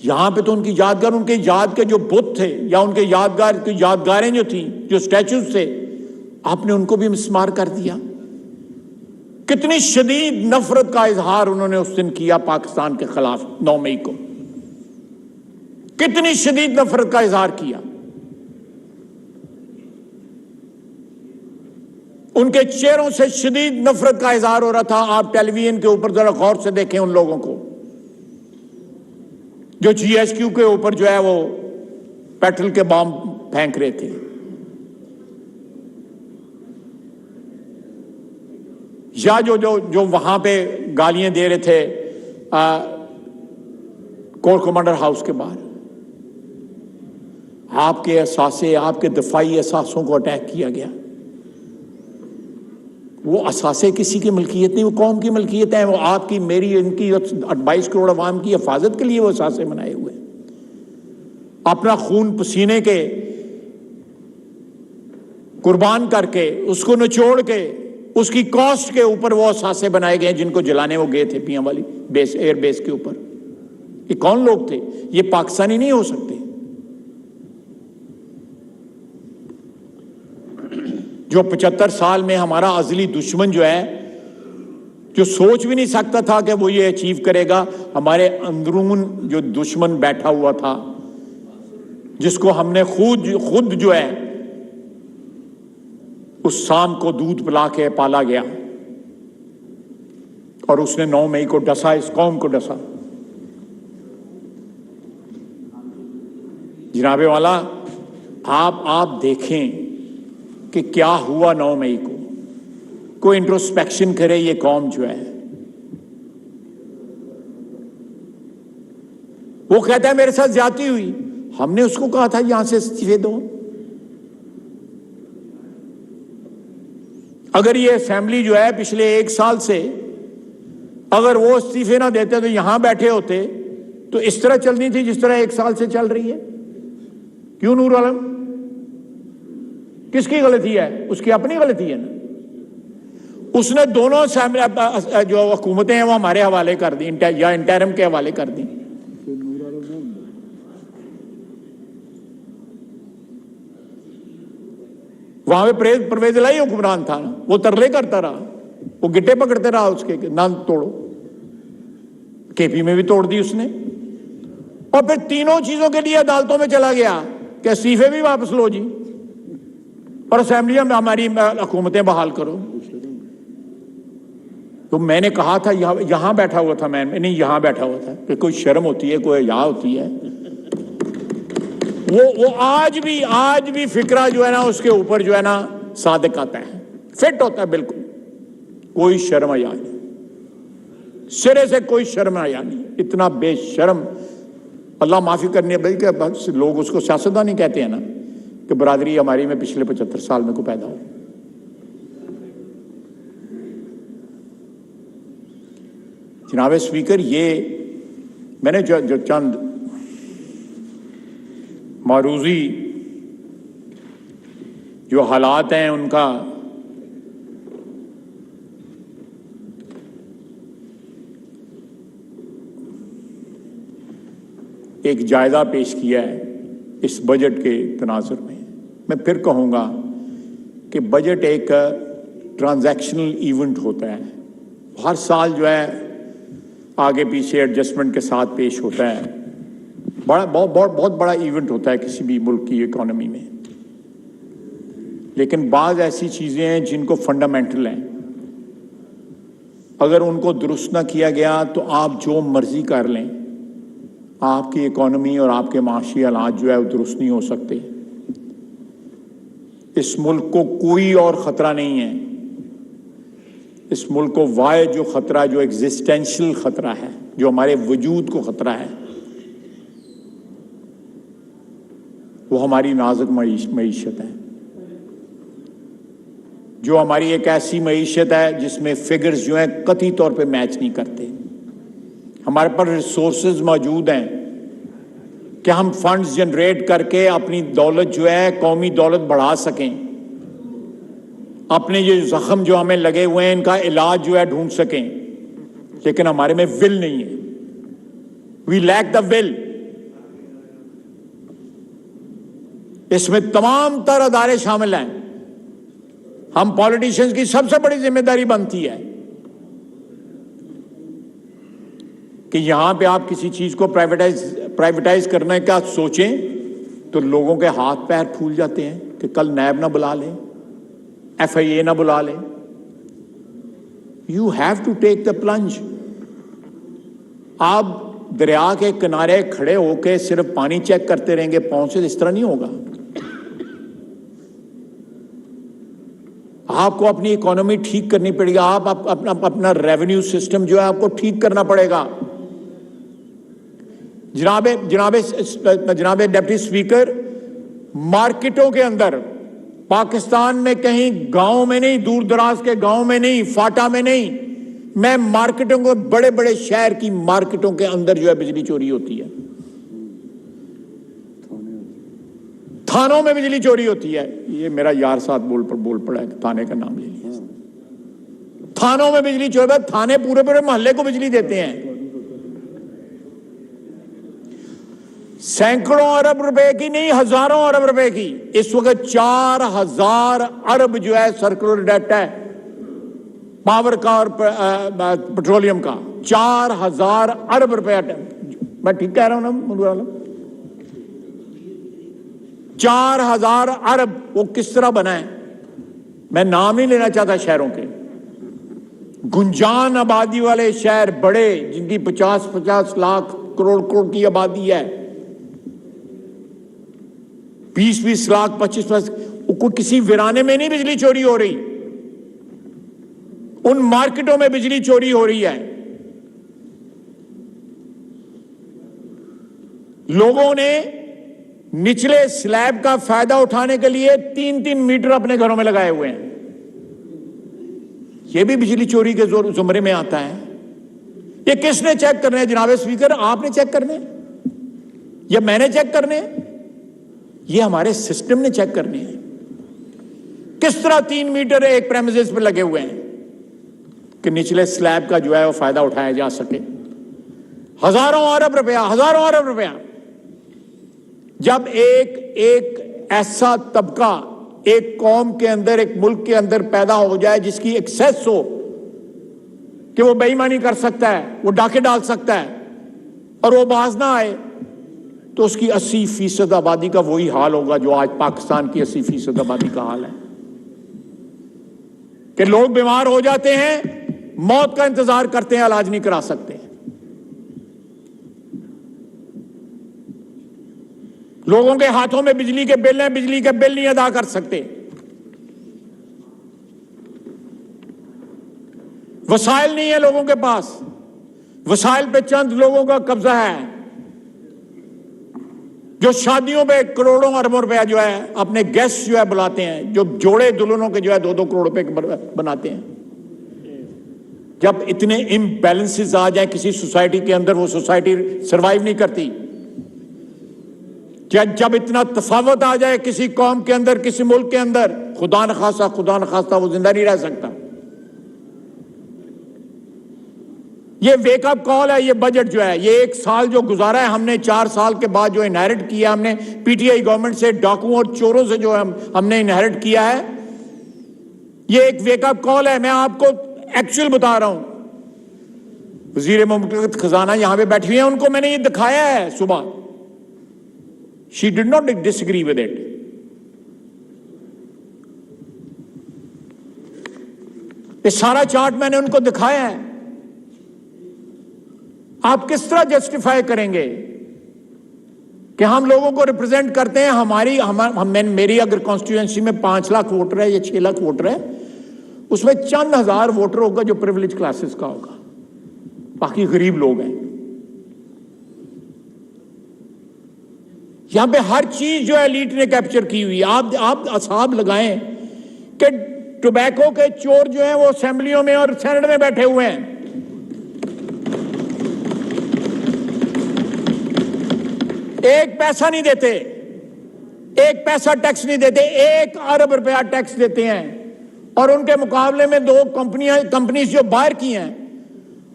یہاں پہ تو ان کی یادگار، ان کے یاد کے جو بت تھے یا ان کے یادگاریں جو تھیں، جو سٹیچوز تھے، آپ نے ان کو بھی مسمار کر دیا. کتنی شدید نفرت کا اظہار انہوں نے اس دن کیا پاکستان کے خلاف 9 مئی کو، کتنی شدید نفرت کا اظہار کیا. ان کے چہروں سے شدید نفرت کا اظہار ہو رہا تھا. آپ ٹیلی ویژن کے اوپر ذرا غور سے دیکھیں ان لوگوں کو جو جی ایچ کیو کے اوپر جو ہے وہ پیٹرول کے بام پھینک رہے تھے، یا جو وہاں پہ گالیاں دے رہے تھے کورٹ کمانڈر ہاؤس کے باہر. آپ کے اثاثے، آپ کے دفاعی اثاثوں کو اٹیک کیا گیا. وہ اثاثے کسی کی ملکیت نہیں، وہ قوم کی ملکیت ہیں. وہ آپ کی، میری، ان کی 22 کروڑ عوام کی حفاظت کے لیے وہ اثاثے بنائے ہوئے ہیں. اپنا خون پسینے کے قربان کر کے، اس کو نچوڑ کے، اس کی کاسٹ کے اوپر وہ اثاثے بنائے گئے جن کو جلانے وہ گئے تھے میاں والی بیس، ایئر بیس کے اوپر. یہ کون لوگ تھے؟ یہ پاکستانی نہیں ہو سکتے. جو 75 سال میں ہمارا ازلی دشمن جو ہے، جو سوچ بھی نہیں سکتا تھا کہ وہ یہ اچیو کرے گا. ہمارے اندرون جو دشمن بیٹھا ہوا تھا، جس کو ہم نے خود جو ہے اس سام کو دودھ پلا کے پالا گیا، اور اس نے 9 مئی کو ڈسا، اس قوم کو ڈسا. جناب والا، آپ دیکھیں کہ کیا ہوا 9 مئی کو. کوئی انٹروسپیکشن کرے یہ قوم جو ہے. وہ کہتا ہے میرے ساتھ زیادتی ہوئی. ہم نے اس کو کہا تھا یہاں سے استعفے دو. اگر یہ اسمبلی جو ہے پچھلے 1 سال سے اگر وہ استعفے نہ دیتے تو یہاں بیٹھے ہوتے تو اس طرح چلنی تھی جس طرح 1 سال سے چل رہی ہے. کیوں نور عالم؟ کس کی غلطی ہے؟ اس کی اپنی غلطی ہے نا. اس نے دونوں جو حکومتیں ہیں وہ ہمارے حوالے کر دی یا انٹرم کے حوالے کر دی. وہاں پہ پرویز الہی حکمران تھا نا, وہ ترلے کرتا رہا, وہ گٹے پکڑتے رہا اس کے نہ توڑو. کے پی میں بھی توڑ دی اس نے, اور پھر تینوں چیزوں کے لیے عدالتوں میں چلا گیا کہ استعفے بھی واپس لو جی, اور اسمبلیوں میں ہماری حکومتیں بحال کرو. تو میں نے کہا تھا, یہاں بیٹھا ہوا تھا میں, نہیں یہاں بیٹھا ہوا تھا, کہ کوئی شرم ہوتی ہے, کوئی حیا ہوتی ہے. وہ آج بھی فکرہ جو ہے نا اس کے اوپر جو ہے نا صادق آتا ہے, فٹ ہوتا ہے بالکل. کوئی شرم حیا نہیں, سرے سے کوئی شرم حیا نہیں. اتنا بے شرم, اللہ معافی کرنی ہے بھائی, کہ لوگ اس کو سیاستدان نہیں کہتے ہیں نا, کہ برادری ہماری میں پچھلے 75 سال میں کو پیدا ہو. جناب اسپیکر, یہ میں نے جو چند معروضی جو حالات ہیں ان کا ایک جائزہ پیش کیا ہے اس بجٹ کے تناظر میں. میں پھر کہوں گا کہ بجٹ ایک ٹرانزیکشنل ایونٹ ہوتا ہے, ہر سال جو ہے آگے پیچھے ایڈجسٹمنٹ کے ساتھ پیش ہوتا ہے. بہت بڑا ایونٹ ہوتا ہے کسی بھی ملک کی اکانومی میں. لیکن بعض ایسی چیزیں ہیں جن کو فنڈامنٹل ہیں, اگر ان کو درست نہ کیا گیا تو آپ جو مرضی کر لیں, آپ کی اکانومی اور آپ کے معاشی حالات جو ہے وہ درست نہیں ہو سکتے. اس ملک کو کوئی اور خطرہ نہیں ہے. اس ملک کو واحد جو خطرہ, جو ایگزسٹینشل خطرہ ہے, جو ہمارے وجود کو خطرہ ہے, وہ ہماری نازک معیشت ہے, جو ہماری ایک ایسی معیشت ہے جس میں فگرز جو ہیں قطعی طور پہ میچ نہیں کرتے. ہمارے پر ریسورسز موجود ہیں کہ ہم فنڈز جنریٹ کر کے اپنی دولت جو ہے, قومی دولت بڑھا سکیں, اپنے یہ زخم جو ہمیں لگے ہوئے ہیں ان کا علاج جو ہے ڈھونڈ سکیں. لیکن ہمارے میں ول نہیں ہے. وی لیک دا ول. اس میں تمام تر ادارے شامل ہیں. ہم پالیٹیشنز کی سب سے بڑی ذمہ داری بنتی ہے کہ یہاں پہ آپ کسی چیز کو پرائیویٹائز کرنے کا سوچیں تو لوگوں کے ہاتھ پیر پھول جاتے ہیں کہ کل نیب نہ بلا لیں, FIA نہ بلا لیں. You have to take the plunge. آپ دریا کے کنارے کھڑے ہو کے صرف پانی چیک کرتے رہیں گے پاؤں سے, اس طرح نہیں ہوگا. آپ کو اپنی اکانومی ٹھیک کرنی پڑے گا. آپ اپنا ریونیو سسٹم جو ہے آپ کو ٹھیک کرنا پڑے گا. جناب ڈپٹی اسپیکر, مارکیٹوں کے اندر پاکستان میں کہیں گاؤں میں نہیں, دور دراز کے گاؤں میں نہیں, فاٹا میں نہیں, میں مارکیٹوں کو, بڑے بڑے شہر کی مارکیٹوں کے اندر جو ہے بجلی چوری ہوتی ہے, تھانوں میں بجلی چوری ہوتی ہے. یہ میرا یار ساتھ بول پڑا ہے, تھانے کا نام لے لیا. تھانوں میں بجلی چوری, تھانے پورے محلے کو بجلی دیتے ہیں. سینکڑوں ارب روپے کی نہیں, ہزاروں ارب روپے کی. اس وقت 4000 ارب جو ہے سرکولر ڈیٹ ہے پاور کا اور پیٹرولیم کا. 4000 ارب روپے. میں ٹھیک کہہ رہا ہوں نا منظور عالم؟ 4000 ارب. وہ کس طرح بنا ہے؟ میں نام نہیں لینا چاہتا شہروں کے. گنجان آبادی والے شہر بڑے, جن کی 50 لاکھ کروڑ کی آبادی ہے, 20 لاکھ 25 کوئی کسی ویرانے میں نہیں بجلی چوری ہو رہی, ان مارکیٹوں میں بجلی چوری ہو رہی ہے. لوگوں نے نچلے سلیب کا فائدہ اٹھانے کے لیے 3 میٹر اپنے گھروں میں لگائے ہوئے ہیں. یہ بھی بجلی چوری کے زمرے میں آتا ہے. یہ کس نے چیک کرنے ہیں جناب اسپیکر؟ آپ نے چیک کرنے یا میں نے چیک کرنے؟ یہ ہمارے سسٹم نے چیک کرنے ہیں. کس طرح 3 میٹر ایک پریمیسز پہ لگے ہوئے ہیں کہ نچلے سلیب کا جو ہے وہ فائدہ اٹھایا جا سکے. ہزاروں ارب روپیہ جب ایک ایسا طبقہ ایک قوم کے اندر، ایک ملک کے اندر پیدا ہو جائے جس کی ایکسیس ہو کہ وہ بے ایمانی کر سکتا ہے، وہ ڈاکے ڈال سکتا ہے اور وہ باز نہ آئے، تو اس کی 80% آبادی کا وہی حال ہوگا جو آج پاکستان کی 80% آبادی کا حال ہے کہ لوگ بیمار ہو جاتے ہیں، موت کا انتظار کرتے ہیں، علاج نہیں کرا سکتے. لوگوں کے ہاتھوں میں بجلی کے بل ہیں، بجلی کے بل نہیں ادا کر سکتے. وسائل نہیں ہے لوگوں کے پاس، وسائل پہ چند لوگوں کا قبضہ ہے جو شادیوں پہ کروڑوں اربوں روپیہ جو ہے اپنے گیسٹ جو ہے بلاتے ہیں، جو جوڑے دلہنوں کے جو ہے 2-2 کروڑ روپے بناتے ہیں. جب اتنے امبیلنسز آ جائیں کسی سوسائٹی کے اندر، وہ سوسائٹی سروائیو نہیں کرتی. جب اتنا تفاوت آ جائے کسی قوم کے اندر، کسی ملک کے اندر، خدا نخواستہ وہ زندہ نہیں رہ سکتا. یہ ویک اپ کال ہے. یہ بجٹ جو ہے، یہ 1 سال جو گزارا ہے ہم نے، 4 سال کے بعد جو انہیرٹ کیا ہم نے پی ٹی آئی گورنمنٹ سے، ڈاکوؤں اور چوروں سے جو ہم نے انہیرٹ کیا ہے، یہ ایک ویک اپ کال ہے. میں آپ کو ایکچوئل بتا رہا ہوں. وزیر مملکت خزانہ یہاں پہ بیٹھی ہوئی ہیں، ان کو میں نے یہ دکھایا ہے صبح. She did not disagree with it. یہ سارا چارٹ میں نے ان کو دکھایا ہے. آپ کس طرح جسٹیفائی کریں گے کہ ہم لوگوں کو ریپرزینٹ کرتے ہیں؟ میری اگر کانسٹیٹوئنسی میں 5 لاکھ ووٹر ہے یا 6 لاکھ ووٹر ہے، اس میں چند ہزار ووٹر ہوگا جو پریویلیج کلاسز کا ہوگا، باقی غریب لوگ ہیں. یہاں پہ ہر چیز جو ہے ایلیٹ نے کیپچر کی ہوئی. آپ حساب لگائیں کہ ٹوبیکو کے چور جو ہیں وہ اسمبلیوں میں اور سینٹ میں بیٹھے ہوئے ہیں. ایک پیسہ نہیں دیتے، ایک پیسہ ٹیکس نہیں دیتے. 1 ارب روپیہ ٹیکس دیتے ہیں، اور ان کے مقابلے میں 2 کمپنیز جو باہر کی ہیں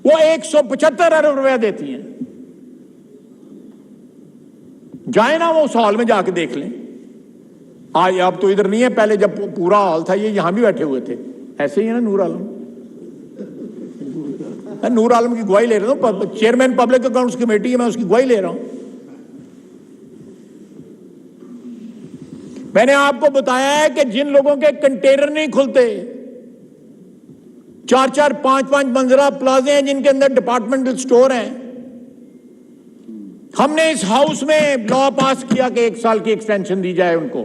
وہ 175 ارب روپیہ دیتی ہیں. جائیں نا وہ اس ہال میں جا کے دیکھ لیں. آج اب تو ادھر نہیں ہے، پہلے جب پورا ہال تھا یہ یہاں بھی بیٹھے ہوئے تھے. ایسے ہی ہے نا نور عالم. میں نور عالم کی گواہی لے رہا ہوں، چیئرمین پبلک اکاؤنٹس کمیٹی ہے، میں اس کی گواہی لے رہا ہوں. میں نے آپ کو بتایا ہے کہ جن لوگوں کے کنٹینر نہیں کھلتے، 4-4 5-5 منزلہ پلازے ہیں جن کے اندر ڈپارٹمنٹل سٹور ہیں، ہم نے اس ہاؤس میں لا پاس کیا کہ 1 سال کی ایکسٹینشن دی جائے ان کو.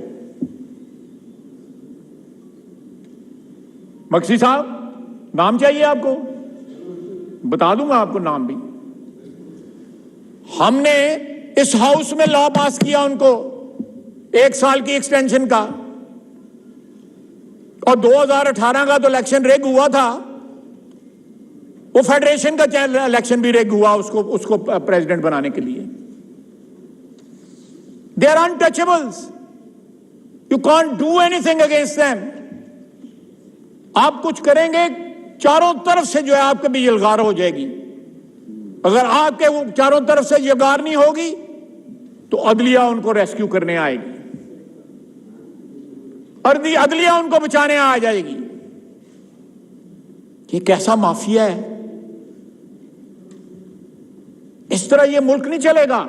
مکسی صاحب نام چاہیے آپ کو؟ بتا دوں گا آپ کو نام بھی. ہم نے اس ہاؤس میں لا پاس کیا ان کو 1 سال کی ایکسٹینشن کا. اور 2018 کا تو الیکشن ریگ ہوا تھا، وہ فیڈریشن کا الیکشن بھی ریگ ہوا اس کو پریزیڈنٹ بنانے کے لیے. They are untouchables. You can't do anything against them. آپ کچھ کریں گے چاروں طرف سے جو ہے آپ کے بھی یلغار ہو جائے گی. اگر آپ کے چاروں طرف سے یلغار نہیں ہوگی تو عدلیہ ان کو ریسکیو کرنے آئے گی، اور عدلیہ ان کو بچانے آ جائے گی. یہ کیسا مافیا ہے؟ اس طرح یہ ملک نہیں چلے گا،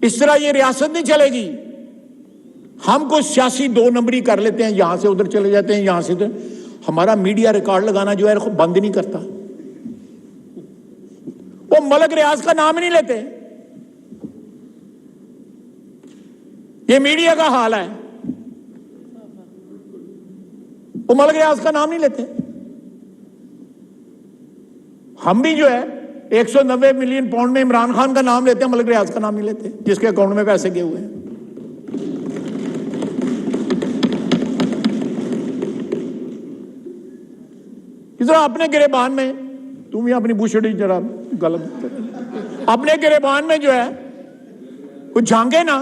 اس طرح یہ ریاست نہیں چلے گی. ہم کو سیاسی 2 نمبری کر لیتے ہیں، یہاں سے ادھر چلے جاتے ہیں، یہاں سے ادھر. ہمارا میڈیا ریکارڈ لگانا جو ہے بند نہیں کرتا. وہ ملک ریاض کا نام نہیں لیتے. یہ میڈیا کا حال ہے، وہ ملک ریاض کا نام نہیں لیتے. ہم بھی جو ہے 190 ملین پاؤنڈ میں عمران خان کا نام لیتے ہیں، ملک ریاض کا نام نہیں لیتے جس کے اکاؤنٹ میں پیسے گئے ہوئے ہیں. اس طرح اپنے گریبان میں تم بھی اپنی بوشڑی ذرا غلط اپنے گریبان میں جو ہے وہ جھانکے نا.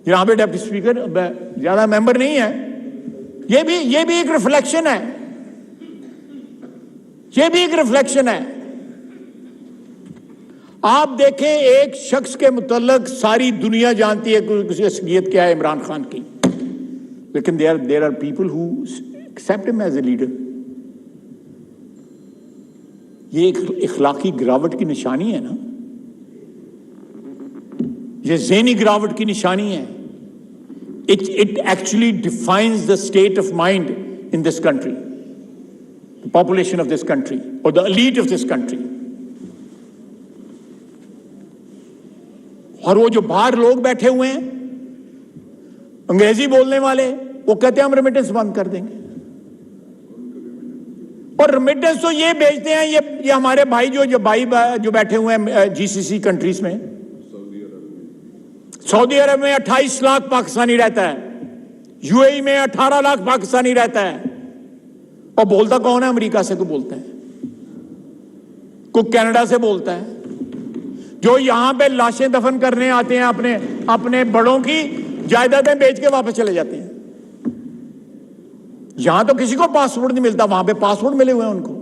یہاں پہ ڈپٹی اسپیکر زیادہ ممبر نہیں ہے. یہ بھی ایک ریفلیکشن ہے. یہ بھی ایک ریفلیکشن ہے. آپ دیکھیں ایک شخص کے متعلق ساری دنیا جانتی ہے کہ اس کی شخصیت کیا ہے عمران خان کی, لیکن there are people who accept him as a leader. یہ ایک اخلاقی گراوٹ کی نشانی ہے نا, یہ ذہنی گراوٹ کی نشانی ہے. It actually defines the state of mind in this country, the population of this country, or the elite of this country. اور وہ جو باہر لوگ بیٹھے ہوئے ہیں انگریزی بولنے والے, وہ کہتے ہیں ہم ریمیٹنس بند کر دیں گے. اور ریمیٹنس تو یہ بھیجتے ہیں, یہ ہمارے بھائی جو بیٹھے ہوئے ہیں جی سی سی کنٹریز میں. سعودی عرب میں 28 لاکھ پاکستانی رہتا ہے, یو اے ای میں 18 لاکھ پاکستانی رہتا ہے. اور بولتا کون ہے؟ امریکہ سے کوئی بولتا ہے, کوئی کینیڈا سے بولتا ہے. جو یہاں پہ لاشیں دفن کرنے آتے ہیں اپنے بڑوں کی جائیدادیں بیچ کے واپس چلے جاتے ہیں. یہاں تو کسی کو پاسپورٹ نہیں ملتا, وہاں پہ پاسپورٹ ملے ہوئے ہیں ان کو.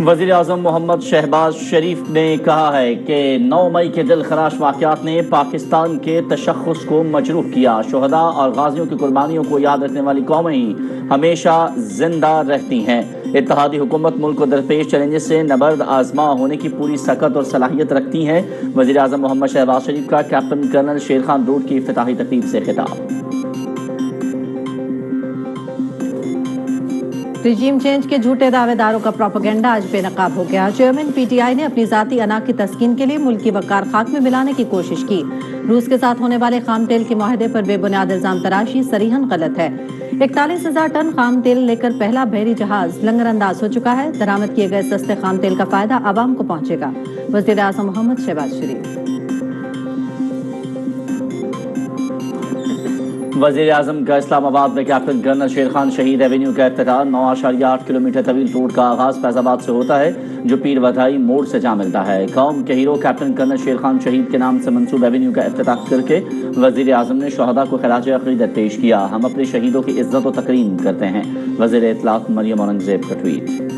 وزیر اعظم محمد شہباز شریف نے کہا ہے کہ 9 مئی کے دل خراش واقعات نے پاکستان کے تشخص کو مجروح کیا. شہداء اور غازیوں کی قربانیوں کو یاد رکھنے والی قومیں ہی ہمیشہ زندہ رہتی ہیں. اتحادی حکومت ملک کو درپیش چیلنجز سے نبرد آزما ہونے کی پوری سکت اور صلاحیت رکھتی ہے. وزیر اعظم محمد شہباز شریف کا captain colonel Sher Khan road کی افتتاحی تقریب سے خطاب. رجیم چینج کے جھوٹے دعوے داروں کا پروپیگنڈا آج بے نقاب ہو گیا. چیئرمین پی ٹی آئی نے اپنی ذاتی انا کی تسکین کے لیے ملک کی وقار خاک میں ملانے کی کوشش کی. روس کے ساتھ ہونے والے خام تیل کے معاہدے پر بے بنیاد الزام تراشی صریحاً غلط ہے. 41,000 ٹن خام تیل لے کر پہلا بحری جہاز لنگر انداز ہو چکا ہے. درآمد کیے گئے سستے خام تیل کا فائدہ عوام کو پہنچے گا. وزیر اعظم محمد شہباز شریف. وزیر اعظم کا اسلام آباد میں کیپٹن کرنل شیر خان شہید ایونیو کا افتتاح. 9.8 کلومیٹر طویل روٹ کا آغاز فیض آباد سے ہوتا ہے جو پیر ودائی موڑ سے جا ملتا ہے. قوم کے hero captain colonel Sher Khan شہید کے نام سے منسوب ایونیو کا افتتاح کر کے وزیر اعظم نے شہداء کو خراج عقیدت پیش کیا. ہم اپنے شہیدوں کی عزت و تکریم کرتے ہیں. وزیر اطلاعات مریم اورنگزیب کا ٹویٹ.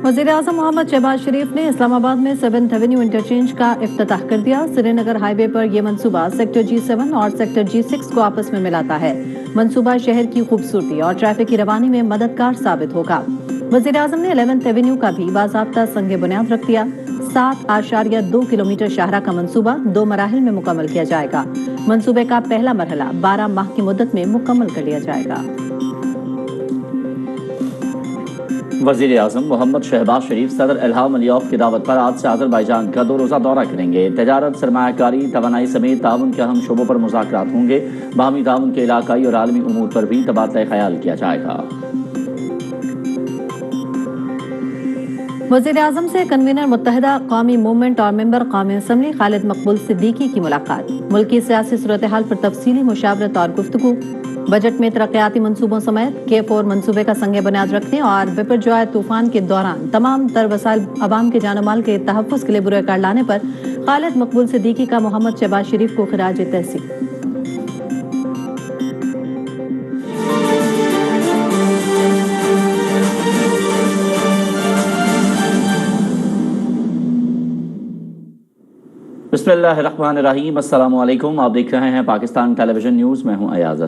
وزیر اعظم محمد شہباز شریف نے اسلام آباد میں 7th ایونیو انٹرچینج کا افتتاح کر دیا. سری نگر ہائی وے پر یہ منصوبہ سیکٹر G7 اور سیکٹر G6 کو آپس میں ملاتا ہے. منصوبہ شہر کی خوبصورتی اور ٹریفک کی روانی میں مددگار ثابت ہوگا. وزیر اعظم نے 11th ایونیو کا بھی باضابطہ سنگ بنیاد رکھ دیا. 7.2 کلومیٹر شاہراہ کا منصوبہ 2 مراحل میں مکمل کیا جائے گا. منصوبے کا پہلا مرحلہ 12 ماہ کی مدت میں مکمل کر لیا جائے گا. وزیر اعظم محمد شہباز شریف صدر الہام علیوف کی دعوت پر آج سے آذربائیجان کا 2 روزہ دورہ کریں گے. تجارت، سرمایہ کاری، توانائی سمیت تعاون کے اہم شعبوں پر مذاکرات ہوں گے. باہمی تعاون کے علاقائی اور عالمی امور پر بھی تبادلہ خیال کیا جائے گا. وزیر اعظم سے کنوینر متحدہ قومی موومنٹ اور ممبر قومی اسمبلی خالد مقبول صدیقی کی ملاقات. ملکی سیاسی صورتحال پر تفصیلی مشاورت اور گفتگو. بجٹ میں ترقیاتی منصوبوں سمیت K4 منصوبے کا سنگ بنیاد رکھنے اور بپرجوائے طوفان کے دوران تمام تر وسائل عوام کے جان و مال کے تحفظ کے لیے بروئے کار لانے پر خالد مقبول صدیقی کا محمد شہباز شریف کو خراج تحسین. بسم اللہ الرحمن الرحیم. السلام علیکم. آپ دیکھ رہے ہیں پاکستان ٹیلی ویژن نیوز. میں ہوں ایاز.